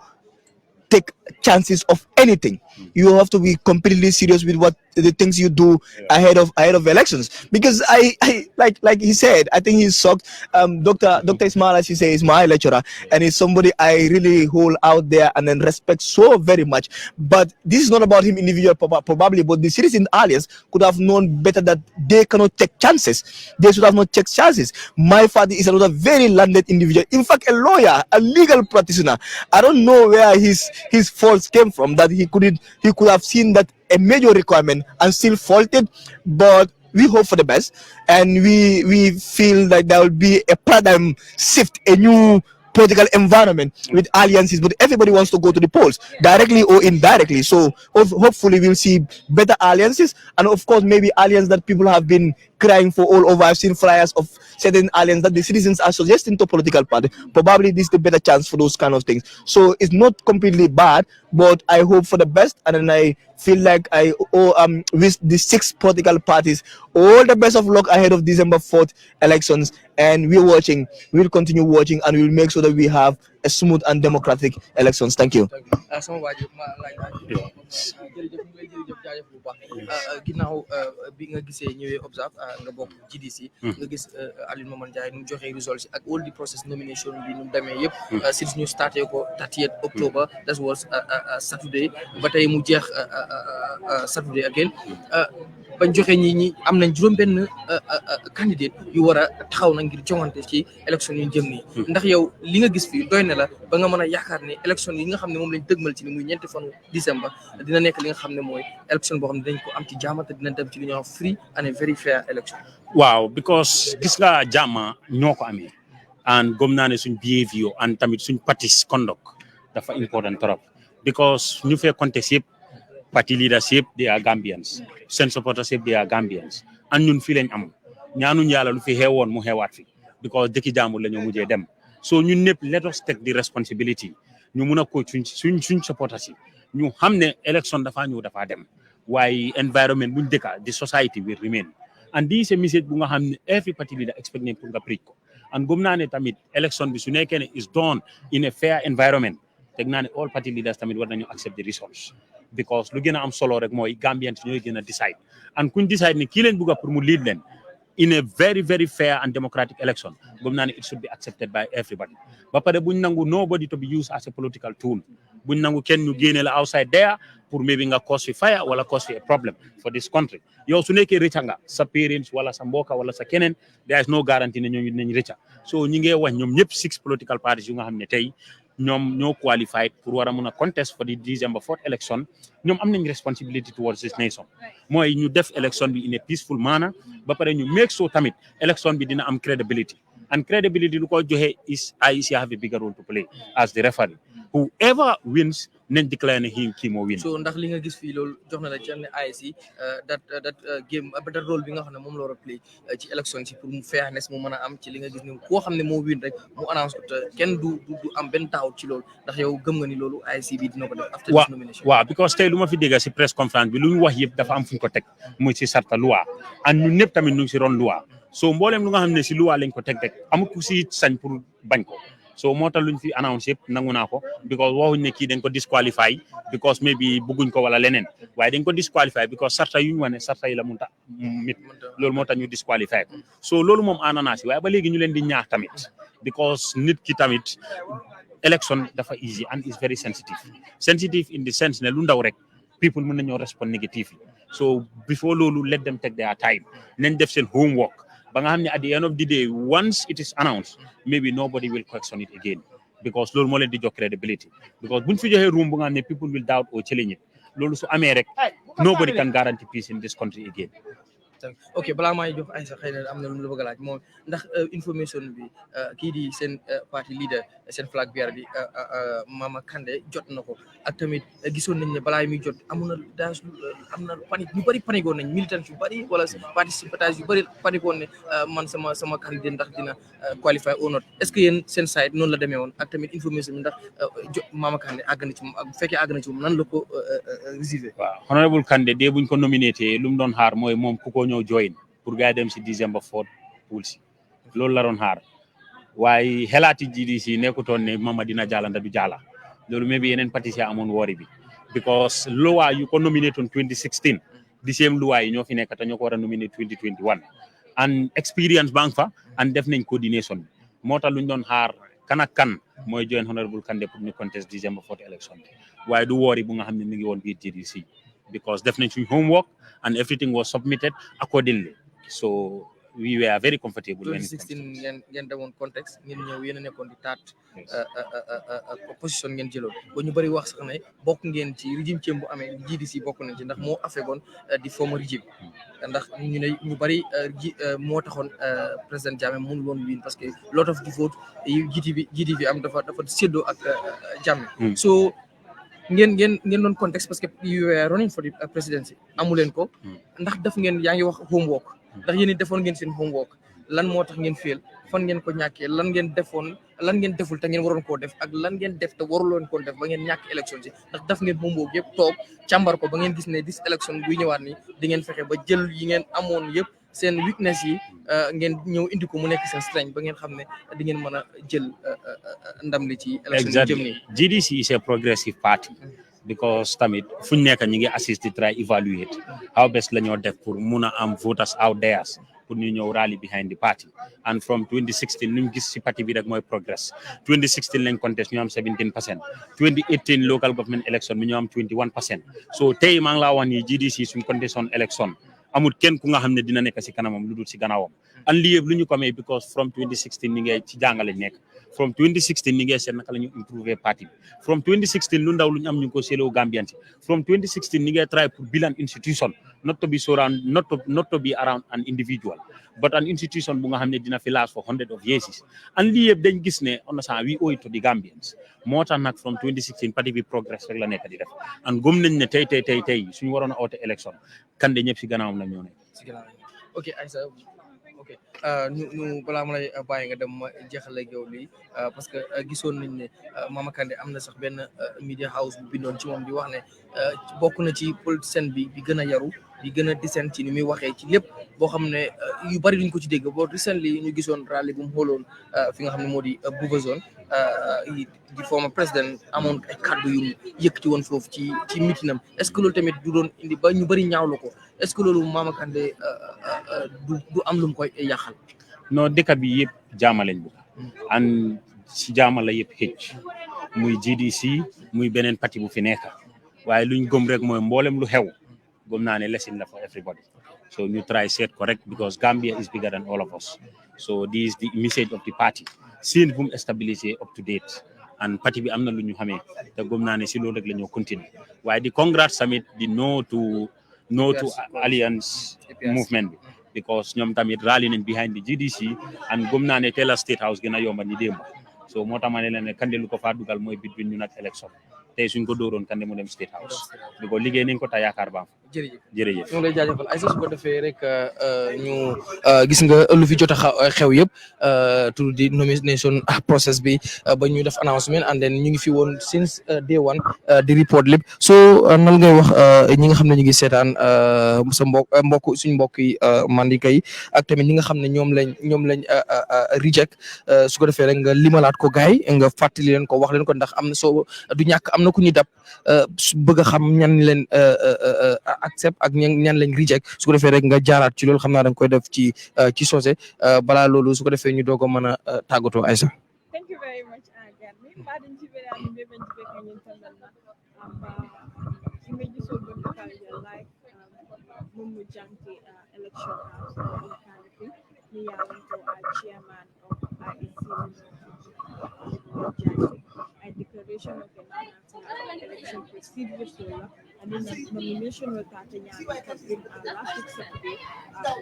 take chances of anything. You have to be completely serious with what the things you do ahead of elections. Because I like he said, I think he's shocked. Dr. Ismaila Ceesay is my lecturer and he's somebody I really hold out there and then respect so very much. But this is not about him individually, probably, but the Citizen Alliance could have known better that they cannot take chances. They should have not taken chances. My father is another very landed individual. In fact, a lawyer, a legal practitioner. I don't know where his faults came from, that he could have seen that a major requirement and still faulted, but we hope for the best and we feel that there will be a paradigm shift, a new political environment with alliances, but everybody wants to go to the polls directly or indirectly. So hopefully we'll see better alliances, and of course maybe alliances that people have been crying for all over. I've seen flyers of certain alliances that the citizens are suggesting to political parties. Probably this is the better chance for those kind of things. So it's not completely bad, but I hope for the best, and then I feel like I wish the 6 political parties all the best of luck ahead of December 4th elections. And we'll continue watching, and we'll make sure that we have a smooth and democratic elections. Thank you. Ginnaaw bi nga gisee ñëwee observe nga bokk GDC nga gis Alieu Momon Njie nu joxe results ak all the process nomination bi nu demee yëpp since ñu starté ko 30th October, that was Saturday ba tey mu jeex Saturday again bañ joxe ñi am nañ juróom benn candidate yu war a taxaw na ngir joŋante ci élection yu jëm nii ndax yow li nga gis fii doy na la ba nga mën a yaakaar ne élection yi nga xam ne moom lañ dëgmal ci ni muy ñeenti fanu décembre dina nekk li nga xam ne mooy élection boo xam ne dañ ko am ci jaama te dina dem ci li ñuy wax free and a very fair election. waaw because gis nga jàmm ñoo ko amee and gëm naa ne suñ behavior and tamit suñ parties conduct dafa important trop because ñu fee contest yëpp party leadership they are Gambians seen supporters yëpp they are Gambians and ñun fii lañ am ñaanuñ yàlla lu fi xewoon mu xewaat fi because dëkki jàmbur la ñu mujjee dem so ñun ñëpp let us take the responsibility ñu mun a ko suñ supporters yi ñu xam ne élection dafa ñëw dafa dem waaye environment buñ dëkka the society will remain and this is a message bu nga xam ne every party leader expect nañ pour nga preach ko and gëm naa ne tamit élection bi su nekkee ne is done in a fair environment teg naa ne all party leaders tamit war nañu accept the results because lu gën a am solo rek mooy Gambians ñooy gën a decide and kuñ decide ne kii leen bëgg pour mu lead leen in a very very fair and democratic election gëm naa ne it should be accepted by everybody ba pare buñ nangu nobody to be used as a political tool buñ nangu kenn ñu génne la outside there pour maybe nga cause fi fire wala cause fi a problem for this country yow su nekkee rëcca nga sa parents wala sa mbokka wala sa keneen there is no guarantee ne ñooñu dinañ rëcca so ñi ngee wax ñoom ñëpp 6 political parties yu nga xam ne tey ñoom ñoo qualified pour war a mun a contest for the December 4th election ñoom am nañ responsibility towards this nation mooy ñu def election bi in a peaceful manner ba pare ñu make sure tamit election bi dina am credibility and credibility lu ko joxe is IEC have a bigger role to play as the referee whoever wins nañ declare ne kii moo win. so ndax li nga gis fii loolu jox na la ci ne IEC that game that role bi nga xam ne moom la war a play ci election si pour mu fairness mu mën a am ci li nga gis ne koo xam ne moo win rek mu announce ko te kenn du am benn taawut ci loolu ndax yow gëm nga ni loolu IEC bi dina ko def after this nomination. waaw because tey lu ma fi dégg si press conference bi lu ñu wax yëpp dafa am fu ñu ko teg muy si sarta loi and ñun ñëpp tamit ñu ngi si ron loi so mboolem lu nga xam ne si loi lañ ko teg rek amul ku si sañ pour bañ ko. so moo tax luñ fi announce yëpp nangu naa ko because waxuñ ne kii dañ ko disqualify because maybe bëgguñ ko wala leneen waaye dañ ko disqualify because sarta yu ñu wane sarta yi la munta mit loolu moo tax ñu disqualify ko so loolu moom ànd si waaye ba léegi ñu leen di ñaax tamit because nit ki tamit election dafa easy and is very sensitive in the sense ne lu ndaw rek people mën nañoo respond negatively so before loolu let them take their time nañ def seen homework ba nga xam ne at the end of the day once it is announced maybe nobody will question it again because loolu moo leen di jox credibility because buñ fi joxee room bu nga xam ne people will doubt or challenge it loolu su amee rek nobody can guarantee peace in this country again. ok balaa maa jox ay sax xëy na am na lu mu la bëgg a laaj moom ndax information bi kii di seen party leader seen flag bearer bi Mama Kandeh jot na ko ak tamit gisoon nañ ne balaa muy jot am na panique ñu bëri paniquoon nañ militants yu bëri wala parti sympathisants yu bëri paniquoon ne man sama candidat ndax dina qualify or not est-ce que yéen seen side noonu la demee woon ak tamit information bi ndax Mama Kandeh àgg na ci moom ak bu fekkee àgg na ci moom nan la ko recevoir. waaw honorable Kandeh dee buñ ko nominaté lu mu doon xaar mooy moom ku ko ñëw join pour gars yi dem si December 4th pool si loolu la doon xaar waaye xelaati GDC nekkutoon ne mama dina jàllanda du jàlla loolu maybe yeneen participants amoon woori bi because loi yu ko nominate on 2016 di same loi yi ñoo fi nekk te ñoo ko war a nominate 2021 and experience baa ngi fa and def nañ coordination bi moo tax lu ñu doon xaar kan ak kan mooy join honorable Kandeh pour ñu contest December 4th election bi waaye du woori bu nga xam ne mi ngi woon biir GDC because def nañ suñ homework and everything was submitted accordingly so we were very comfortable. 2016 ngeen demoon contexte ngeen ñëw yéen a nekkoon di taat position ngeen jëloon ba ñu bëri wax sax ne bokk ngeen ci régime ceeb bu amee GDC bokk nañ ci ndax moo affegoon di former régime ndax ñu ne ñu bëri moo taxoon président Jammeh mënul woon win parce que lot of the vote yu GDP am dafa séddoo ak Jammeh so ngeen doon contexte parce que you were running for the presidency amu leen ko ndax def ngeen yaa ngi wax homework ndax yéen defoon ngeen seen homework lan moo tax ngeen fail fan ngeen ko ñàkkee lan ngeen deful te ngeen waroon koo def ak lan ngeen def te waruloon koo def ba ngeen ñàkk élection si ndax def ngeen homework yëpp toog càmbar ko ba ngeen gis ne dis élection buy ñëwaat ni di ngeen fexe ba jël yi ngeen amoon yëpp seen weakness yi ngeen ñëw indi ko mu nekk seen strength ba ngeen xam ne di ngeen mën a jël ndam li ci élection yi jëm nii. GDC is a progressive party because tamit fu ñu nekk ñi ngi assist di try evaluate how best la ñoo def pour mun a am voters out there pour ñu ñëw rally behind the party and from 2016 ñu gis si parti bi rek mooy progress 2016 lañ contest ñu am 17%, 2018 local government election bi ñu am 21%. so tey maa ngi laa wax ni GDC suñ contestation election amul kenn ku nga xam ne dina nekk si kanamam lu dul si gannaawam and lii yëpp lu ñu ko amee because from 2016 ni ngay ci jàngale nekk from 2016 ni ngay seet naka la ñu improver parti bi from 2016 lu ndaw lu ñu am ñu ngi ko seeloo Gambian si from 2016 ni ngay try pour build an institution not to be around an individual but an institution bu nga xam ne dina fi last for hundred of years and lii yëpp dañ gis ne understand we owe it to the Gambians moo tax nag from 2016 parti bi progress rek la nekk di def and gëm nañ ne tey suñu waroon a oote élection kan de ñëpp si gannaawam la ñoo ne ok Aïssa ok ñu balaa ma lay bàyyi nga dem ma jeexal ak yow lii parce que gisoon nañ ne Mama Kandeh am na sax benn media house bu bindoon ci moom di wax ne bokk na ci politicien bi gën a yaru bi gën a decent ci ni muy waxee ci lépp boo xam ne yu bari duñ ko ci dégg boo recently ñu gisoon rally bu mu xooloon fi nga xam ne moo di Buuba Zone di former président amoon ay kàddu yu mu yëkkati woon foofu ci mitinam est-ce que loolu tamit du doon indi ba ñu bari ñaawlu ko est-ce que loolu Mama Kandeh du am lu mu koy yàqal. non dëkk bi yëpp jaama lañ bëgg an si jaama la yëpp xëcc muy GDC muy beneen parti bu fi nekk waaye luñ gëm rek mooy mboolem lu xew gëm naa ne lesson la for everybody so ñu try set correct because Gambia is bigger than all of us so this is the message of the party seen bu mu stabiliser up to date and parti bi am na lu ñu xamee te gëm naa ne si loolu rek la ñoo continuer waaye di congrats tamit di no to alliance movement bi because ñoom tamit rally nañ behind the GDC and gëm naa ne Taylor State House gën a yomba ni démb so moo tax ma ne leen ne Kandeh lu ko faa dugal mooy between ñu nag élection tey suñ ko dóoroon Kandeh mu dem State House because liggéey nañ ko ta yaakaar baam jërëjëf ñu ngi lay jaajëfal Aïssa su ko defee rek ñu gis nga lu fi jot a xew yëpp to di nomination process bi ba ñu def announcement and then ñu ngi fi woon since day one di report lépp so nan ngay wax ñi nga xam ne ñu ngi seetaan sa suñu mbokk yi mandika yi ak tamit ñi nga xam ne ñoom lañ reject su ko defee rek nga limalaat ko gaay nga fàttali leen ko wax leen ko ndax am na soo du ñàkk am na ku ñu dab bëgg a xam ñan leen accept ak ñan lañ reject su ko defee rek nga jaaraat ci loolu xam naa da nga koy def ci soose balaa loolu su ko defee ñu doog a mën a tàggatoo Aïssa. Thank you very much, Garmi. Baden Jibere and Beben Jibeka Nintendana. Image so good to live Mumu Janki election house in Canada. Me chairman of IEC. A declaration of the national election procedure solar and then the nomination with Tanya last week Saturday for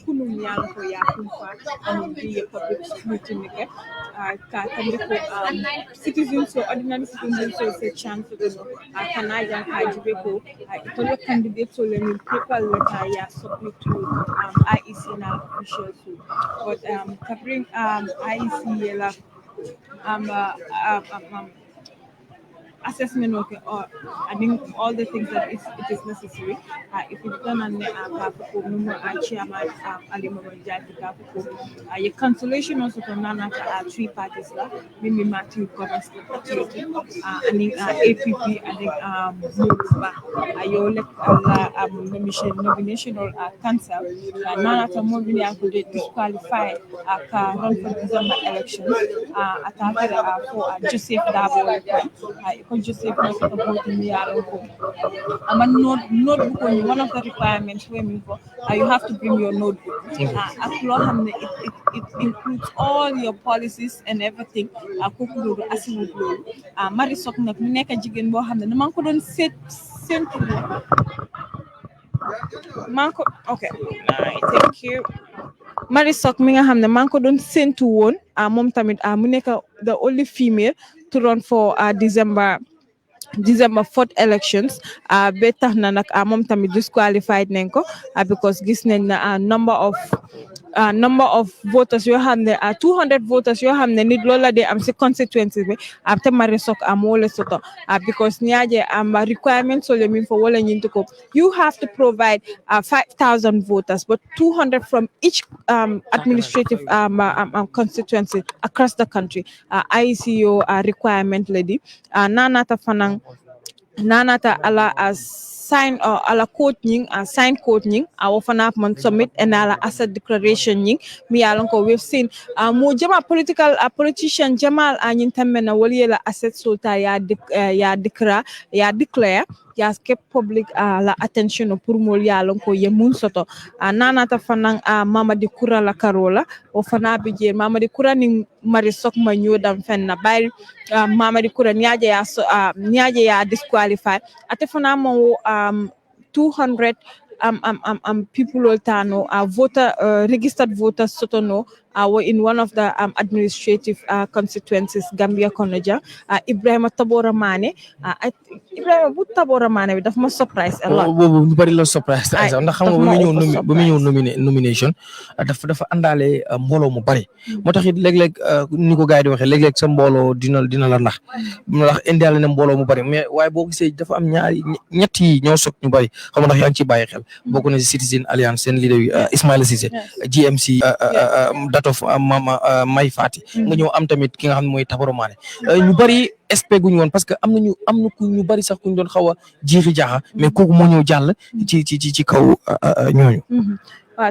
Kunumyan for Yakumfa and the public scrutiny. Citizens or ordinary citizens so a chance to know Canadian Kajibeko Itola candidates so let me paper letter submit to IEC now officials but covering IEC assessment okay or I think all the things that it is necessary if it's done and chairman Ali your cancellation also from Nana three parties maybe Matthew covers and APP and nomination or cancel Nana to more really disqualify run for December elections for Joseph Dabo Joseph one of the requirements you have to bring your notebook. It includes all your policies and everything. Marisok nak mu nekk jigéen boo xam ne dama ko doon séntu okay thank you Marisok mi nga xam ne maa ngi ko doon séntu woon moom tamit mu nekk the only female to run for December 4th elections ba tax na nag moom tamit disqualified nañ ko because gis nañ na number of voters yoo xam ne 200 voters yoo xam ne nit loolu la dee am si constituency bi te Marisok wala soto because ñaaje requirement so le min fo wala ñinti ko you have to provide 5,000 voters but 200 from each administrative constituency across the country IECO requirement lady nanata fanang nanata ala as sign or ala code nying sign code nying awofana man submit and ala asset declaration nying mi alon ko we've seen mo jama politician Jamal anyin tamena wali la asset sulta ya declare jas ke public la attention pour mol yalon ko yemun soto nanata fanan Mamadi Kura la karola o fana bi je Mamadi Kura ni mari sok ma nyodam fenna bay Mamadi Kura nyaaje ya disqualify ate fana mo 200 people all tano voter registered voters sotono were in one of the administrative constituencies Gambia Konoja Ibrahima Tabora Mane Ibrahima bu Tabora Mane daf ma surprise a lot boobu ñu bari la surprise ndax xam nga ba mu ñëw nomination dafa àndaale mbooloo mu bari moo tax it léeg-léeg ni ko gars yi di waxee léeg-léeg sa mbooloo dina la nax indiale na mbooloo mu bari mais waaye boo gisee dafa am ñett yi ñoo sok ñu bari xam nga ndax yaa ngi ci bàyyi xel bokk na ci Citizen Alliance seen leader yi Ismaila Cissé GMC dat of Mama May Fati nga ñëw am tamit ki nga xam ne mooy Taboro Mané ñu bari expect guñu woon parce que am na ku ñu bari sax kuñ doon xaw a jiixi jaaxa mais kooku moo ñëw jàll ci kaw ñooñu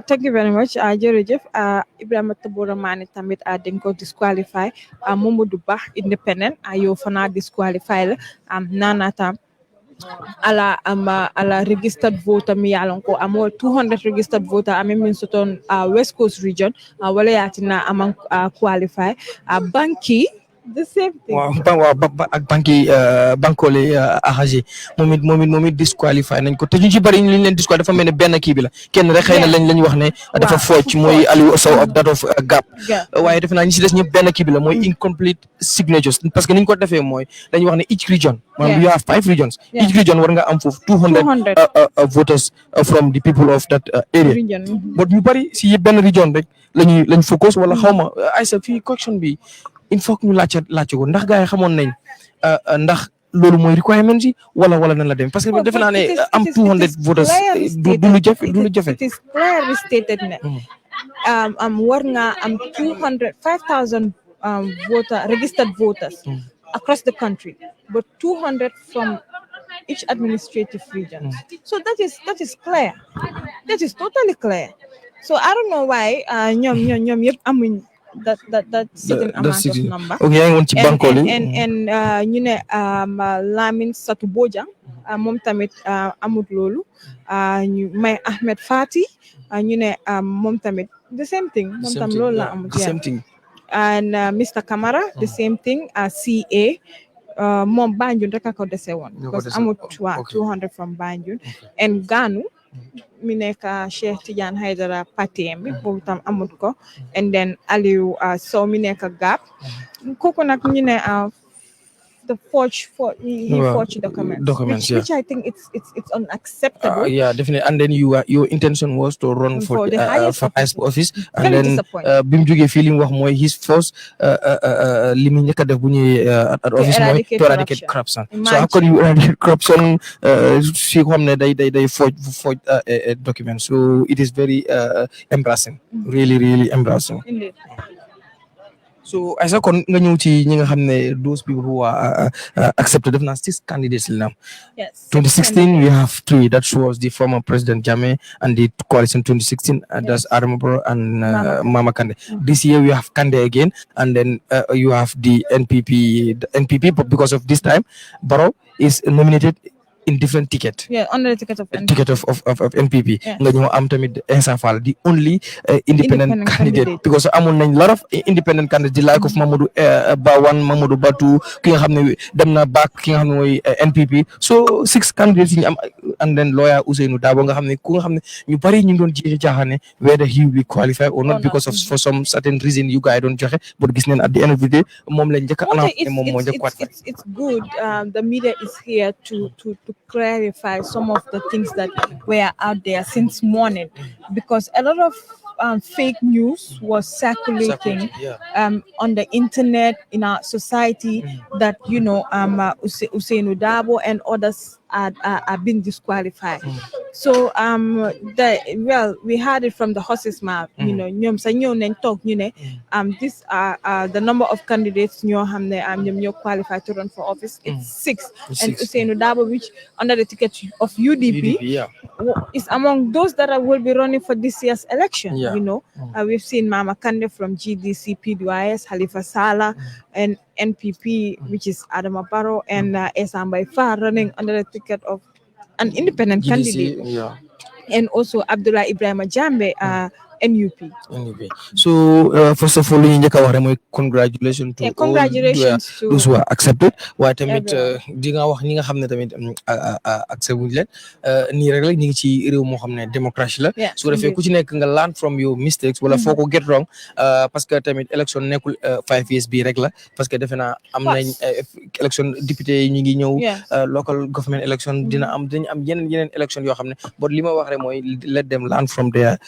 thank you very much jërëjëf Ibrahima Tabora Mane tamit dañ ko disqualify Mamadou Bah independent yow fana disqualify la nanata ala registered voter mi yalon ko amo 200 registered voter ami min soton West Coast region wala yatina amang qualify banki the same thing waaw ak bankole AHG moom it disqualify nañ ko te ñu ci bari ñu leen disqualify dafa mel ne benn kii bi la kenn rek xëy na lañ wax ne dafa focc mooy Aliou Sow of that of gap waaye defe naa ñi si des ñëpp benn kii bi la mooy incomplete signatures parce que niñ ko defee mooy dañuy wax ne each region you have 5 regions each region war nga am foofu 200 voters from the people of that area but ñu bari si yëpp benn region rek lañ focus wala xawma ay sa fii correction bi il faut que ñu laajte ko ndax gars yi xamoon nañ ndax loolu mooy requirement yi wala nan la dem parce que defe naa ne am 200 voters du lu jafe it is clearly stated ne war nga am 5,000 registered voters across the country but 200 from each administrative region so that is clear, that is totally clear. So I don't know why ñoom yëpp amuñ that certain amount of number. Okay, and ñu ne Lamin Satu Bojang moom tamit amut loolu ñu may Ahmed Fati ñu ne moom tamit the same thing moom tam loolu la amut same thing and Mr. Camara the same thing CA moom Banjul rek a ko dese woon because amut 200 from Banjul and Ganu mi nekk Cheikh Tidiane Haidara parti bi boobu tam amut ko and then Aliou Sow mi nekk Gap kooku nag ñu ne the forged documents which I think it's unacceptable. Yeah, definitely. And then your intention was to run for the highest office and very then bim jógee feeling wax mooy his first li mu njëkk a def bu ñuy at office mooy to eradicate corruption. So how can you eradicate corruption si xam ne day forge documents? So it is very embarrassing, really embarrassing. Indeed. So as a kon nga ñëw ci ñi nga xam ne those people who are accepted def na 6 candidates now. Yes. 2016 we have 3. That was the former President Jammeh and the coalition 2016 that's Adama Barrow and Mama Kandeh. This year we have Kandeh again and then you have the NPP but because of this time Barrow is nominated in different ticket. Yeah, under the ticket of NPP. NPP. Yes. Nga ñëw am tamit Ensa Fall, the only independent candidate. Because amoon nañ lot of independent candidates, the like of Mamadou Bawan, Mamadou Batu, ki nga xam ne dem na back, ki nga xam ne mooy NPP. So 6 candidates ñu am and then lawyer Ousainou Darboe nga xam ne ku nga xam ne ñu bari ñu doon jiixi jaaxane whether he will be qualified or not because of for some certain reason you guys don't joxe but gis neen at the end of the day moom lañ njëkk a announce ne moom moo njëkk qualified. It's good the media is here to clarify some of the things that were out there since morning because a lot of fake news was circulating on the internet in our society that Ousainou Darboe and others are being disqualified. So we heard it from the horse's mouth. Ñoom sa ñëw nañ toog ñu ne these are the number of candidates ñoo xam ne ñoom ñoo qualified to run for office. It's 6 and Ousainou Darboe which under the ticket of UDP is among those that will be running for this year's election. We've seen Mama Kandeh from GDC, PDYS, Halifa Sallah, and NPP, which is Adama Barrow, and Esa Mbye Faye running under the ticket of an independent candidate, yeah. and also Abdullah Ibrahima Jambe, NUP. Anyway, so first of all, ñu njëkk a wax rek mooy congratulations to all Congratulations to those who are accepted. Waaye tamit everyone. di nga wax ñi nga xam ne tamit accept wuñ leen nii rek la ñu ngi ci réew moo xam ne démocratie la. Yes, su ko defee ku ci nekk nga learn from your mistakes wala foo ko get wrong parce que tamit élection nekkul 5 years bii rek la parce que defe naa am nañ élection député yi ñu ngi ñëw. Yes. Local government election dañu am yeneen élection yoo xam ne but li ma wax rek mooy let them learn from their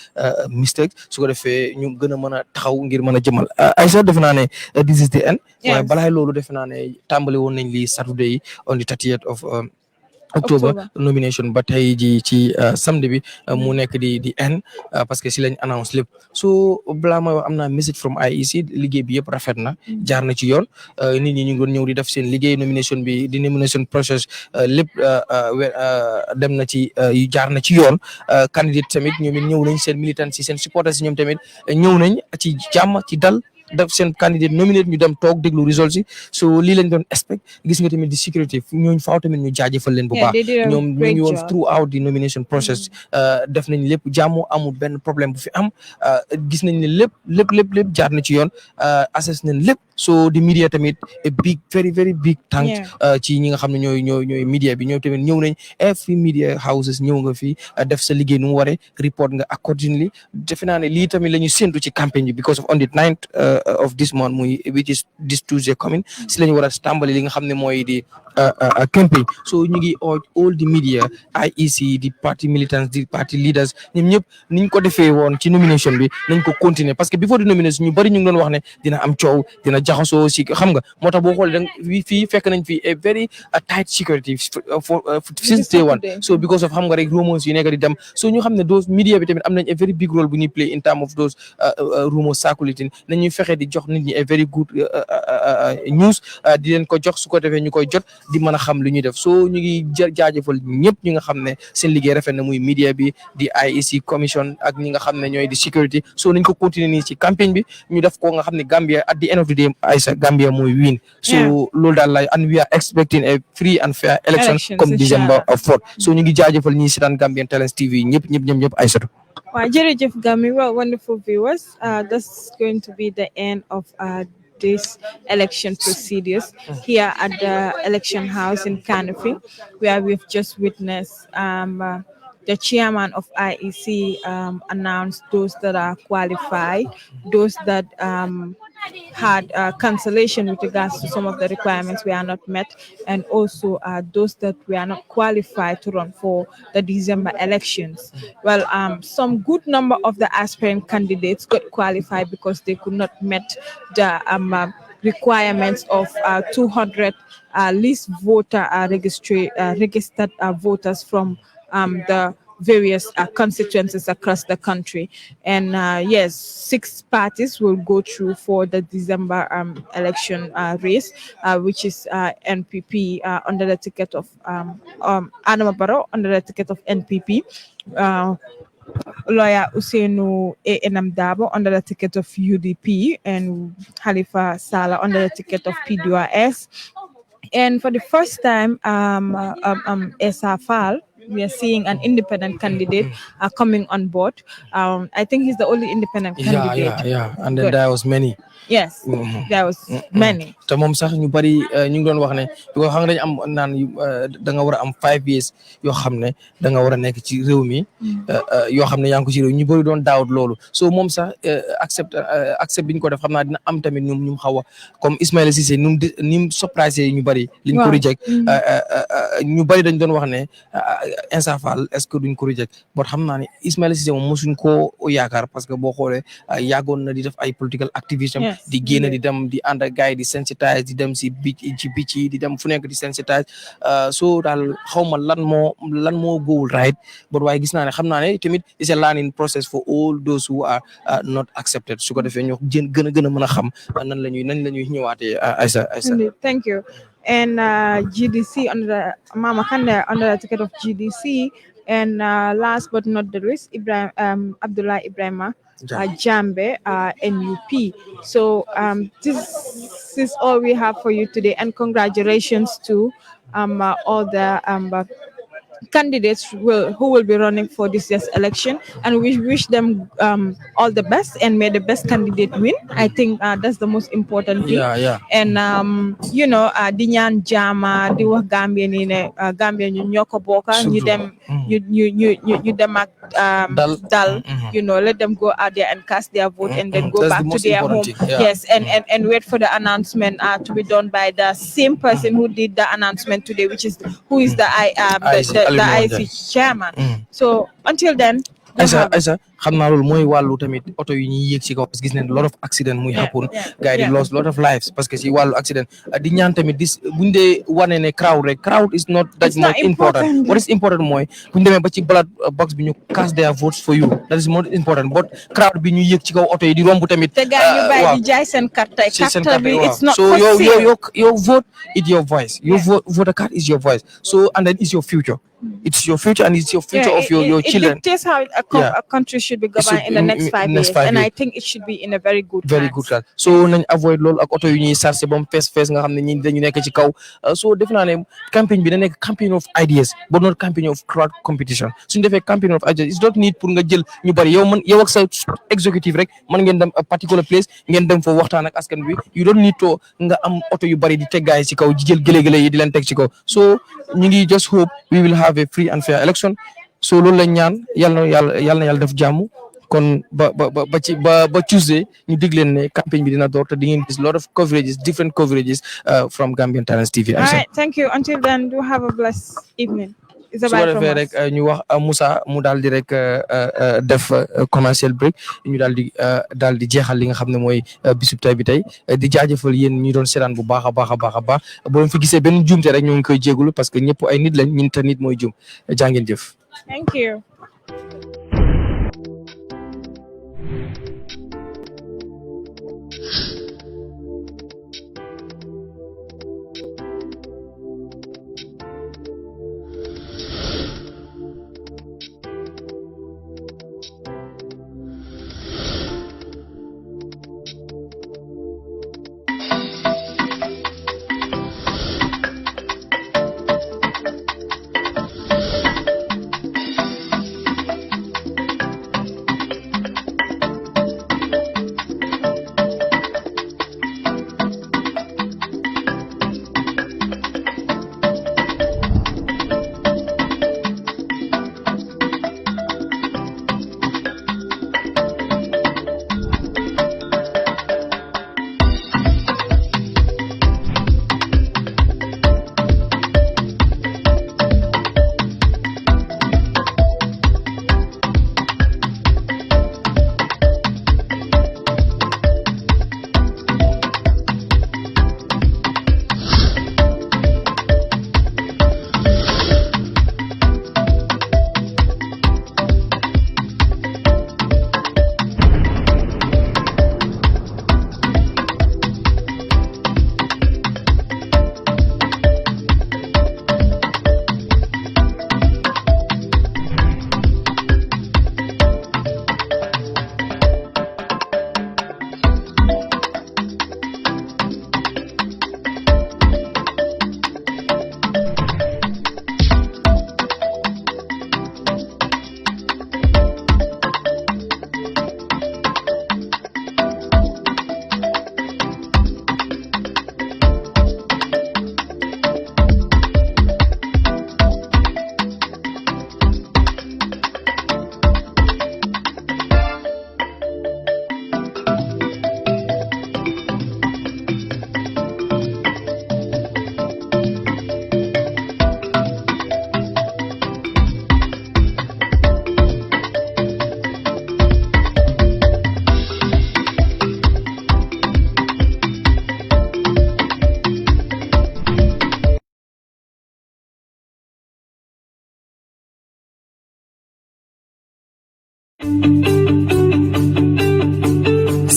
mistakes su ko defee ñu gën a mën a taxaw ngir mën a jëmal Aïssa defe naa ne this is the end. waaye balaay loolu defe naa ne tàmbali woon nañ li Saturday on the 30th of October nomination ba tey ji ci samedi bi mu nekk di end parce que si lañ announce lépp so balaa may wax am naa message from IEC liggéey bi yëpp rafet na jaar na ci yoon nit ñi ñu ngi doon ñëw di def seen liggéey nomination bi di nomination process lépp dem na ci jaar na ci yoon candidate tamit ñoom it ñëw nañ seen militant si seen supporters si ñoom tamit ñëw nañ ci jàmm ci dal def seen candidate nominate ñu dem toog déglu results yi so lii lañ doon expect gis nga tamit di sécurité ñooñu faaw tamit ñu jaajëfal leen bu baax ñoom ñu ngi woon throughout the nomination process def nañ lépp jàmm amul benn problème bu fi am gis nañ ne lépp jaar na ci yoon assess nañ lépp so the media tamit a big very very big thank ci ñi nga xam ne ñooy media bi ñoom tamit ñëw nañ every media houses ñëw nga fi def sa liggéey nu mu waree report nga accordingly defe naa ne lii tamit la ñu séntu ci campagne bi because of on the 9th of this month muy which is this Tuesday coming si la ñu war a tàmbali li nga xam ne mooy di campaign so ñu ngi all the media IEC di party militants di party leaders ñoom ñëpp niñ ko defee woon ci nomination bi nañ ko continuer parce que before the nomination ñu bari ñu ngi doon wax ne dina am coow dina jaxasoo si xam nga moo tax boo xoolee fii fekk nañ fi a very tight security since day one so because of xam nga rek rumors yu nekk di dem so ñu xam ne those media bi tamit am nañ a very big role bu ñuy play in terms of those rumors circulating nañuy fexe di jox nit ñi a very good news di leen ko jox su ko defee ñu koy jot di mën a xam lu ñuy def so ñu ngi jaajëfal ñëpp ñi nga xam ne seen liggéey rafet na muy media bi di IEC commission ak ñi nga xam ne ñooy di security so nañ ko continuer nii ci campagne bi ñu def ko nga xam ne Gambia at the end of the day Aïssa Gambia mooy win so loolu daal la and we are expecting a free and fair election comme December 4 so ñu ngi jaajëfal ñi seetaan Gambian Talents TV ñëpp Aïssatou. Wow, Jerejef Gami, well, wonderful viewers. That's going to be the end of this election procedures here at the election house in Canopy, where we've just witnessed the chairman of IEC announced those that are qualified, those that had cancellation with regards to some of the requirements were not met, and also those that were not qualified to run for the December elections. Well, some good number of the aspirant candidates got qualified because they could not met the requirements of 200 least voter registered voters from the various constituencies across the country. And yes, 6 parties will go through for the December election race, which is NPP under the ticket of Adama Barrow under the ticket of NPP, lawyer Usainu A.N.M. Dabo under the ticket of UDP, and Halifa Saleh under the ticket of PDOS. And for the first time, Esa Fall, we are seeing an independent candidate coming on board. I think he's the only independent candidate. Yeah. And then there was many. Yes, there was many. te moom sax ñu bari ñu ngi doon wax ne because xam nga dañu am naan da nga war a am 5 years yoo xam ne da nga war a nekk ci réew mi yoo xam ne yaa ngi ko ci réew ñu bari doon daawut loolu so moom sax accept bi ñu ko def xam naa dina am tamit ñu xaw a comme Ismaïla Cissé ni mu surprise ñu bari liñ ko reject ñu bari dañ doon wax ne Ensa Fall est-ce que duñ ko reject but xam naa ne Ismaïla Cissé moom mosuñ koo yaakaar parce que boo xoolee yàggoon na di def ay political activism di génn di dem di ànd ak gars yi di sensitize di dem si beach yi di dem fu nekk di sensitize so daal xawma lan moo goal right but waaye gis naa ne xam naa ne tamit it's a learning process for all those who are not accepted su ko defee ñu gën a mën a xam nan la ñuy ñëwaatee Aïssa. Thank you. And GDC under Mama Kandeh under the ticket of GDC, and last but not the least, Abdullah Ibrahima Jambe, NUP. So this is all we have for you today, and congratulations to all the candidates who will be running for this year's election, and we wish them all the best, and may the best candidate win. I think that's the most important thing. And you know, di ñaan jama di wax Gambia ni ne Gambia ñu ñoko boka ñu dem ñu dem ak dal, you know, let them go out there and cast their vote and then go back to their home. Yes, and wait for the announcement to be done by the same person who did the announcement today, who is the IC chairman. So until then, Aïssa xam naa loolu mooy wàllu tamit oto yi ñuy yéeg ci kaw parce que gis nañ lot of accident muy happen gars yi di lost lot of lives parce que ci wàllu accident di ñaan tamit buñ dee wane ne crowd is not that much important. What is important mooy buñ demee ba ci ballot box bi ñu cast their votes for you, that is more important. But crowd bi ñu yéeg ci kaw oto yi di romb tamit te gars ñu bàyyi di jaay seen carte bi it's not so your vote is your voice, your voter card is your voice, so and then it's your future. It's your future and it's your future of your children. It dictates how a country should be governed in the next 5 years, and I think it should be in a very good class. So nañ avoid loolu ak auto yu ñuy sarse bam fees nga xam ne ñi dañu nekk ci kaw. So def naa ne campaign bi da nekk campaign of ideas but not campaign of crowd competition. Suñu defee campaign of ideas, it's not need pour nga jël ñu bari yow ak sa executive rek man ngeen dem a particular place ngeen dem fo waxtaan ak askan bi. You don't need to nga am auto yu bari di teggaay ci kaw di jël gëlé yi di leen teg ci kaw. So ñu ngi just hope we will have a free and fair election. So loolu lañ ñaan yàlla def jàmm kon ba Tuesday ñu dig leen ne campagne bi dina door te di ngeen gis lot of coverages, different coverages from Gambian Talents TV. All right, thank you. Until then, do have a blessed evening. su ko defee rek ñu wax Moussa mu daal di rek def commercial break ñu daal di jeexal li nga xam ne mooy bisub tey bi tey di jaajëfal yéen ñu doon seetaan bu baax a baax boo leen fi gisee benn juumte rek ñoo ngi koy jégalu parce que ñëpp ay nit lañ ñun te nit mooy juum jaa ngeen jëf. Thank you.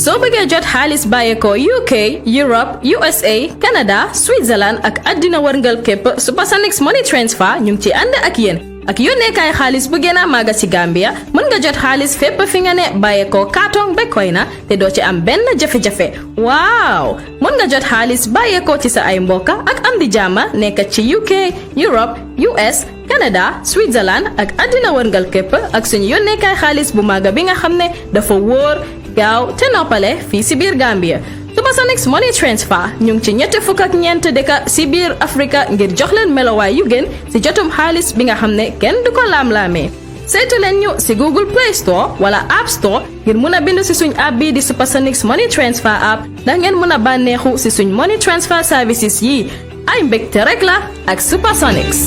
soo bëggee jot xaalis bàyyeekoo UK Europe USA Canada Switzerland ak àddina wërngal képp Supersonix Money Transfer ñu ngi ci ànd ak yéen ak yónneekaay xaalis bu gën a màgg ci Gambia mën nga jot xaalis fépp fi nga ne bàyyeekoo kaatong ba Koyna te doo ci am benn jafe-jafe waaw mën nga jot xaalis bàyyeekoo ci sa ay mbokk ak am di jàmma nekk ci UK Europe US Canada Switzerland ak àddina wërngal képp ak suñu yónneekaay xaalis bu màgg bi nga xam ne dafa wóor gaaw te noppale fii si biir Gambia. Supersonics Money Transfer ñu ngi ci ñetti fukk ak ñeent dëkk si biir Afrika ngir jox leen melowaay yu gën si jotum xaalis bi nga xam ne kenn du ko laam-laamee. saytu leen ñu si Google Play Store wala App Store ngir mun a bindu si suñ app bi di Supersonics Money Transfer app ndax ngeen mun a bànneexu si suñ money transfer services yi ay mbégte rek la ak Supersonics.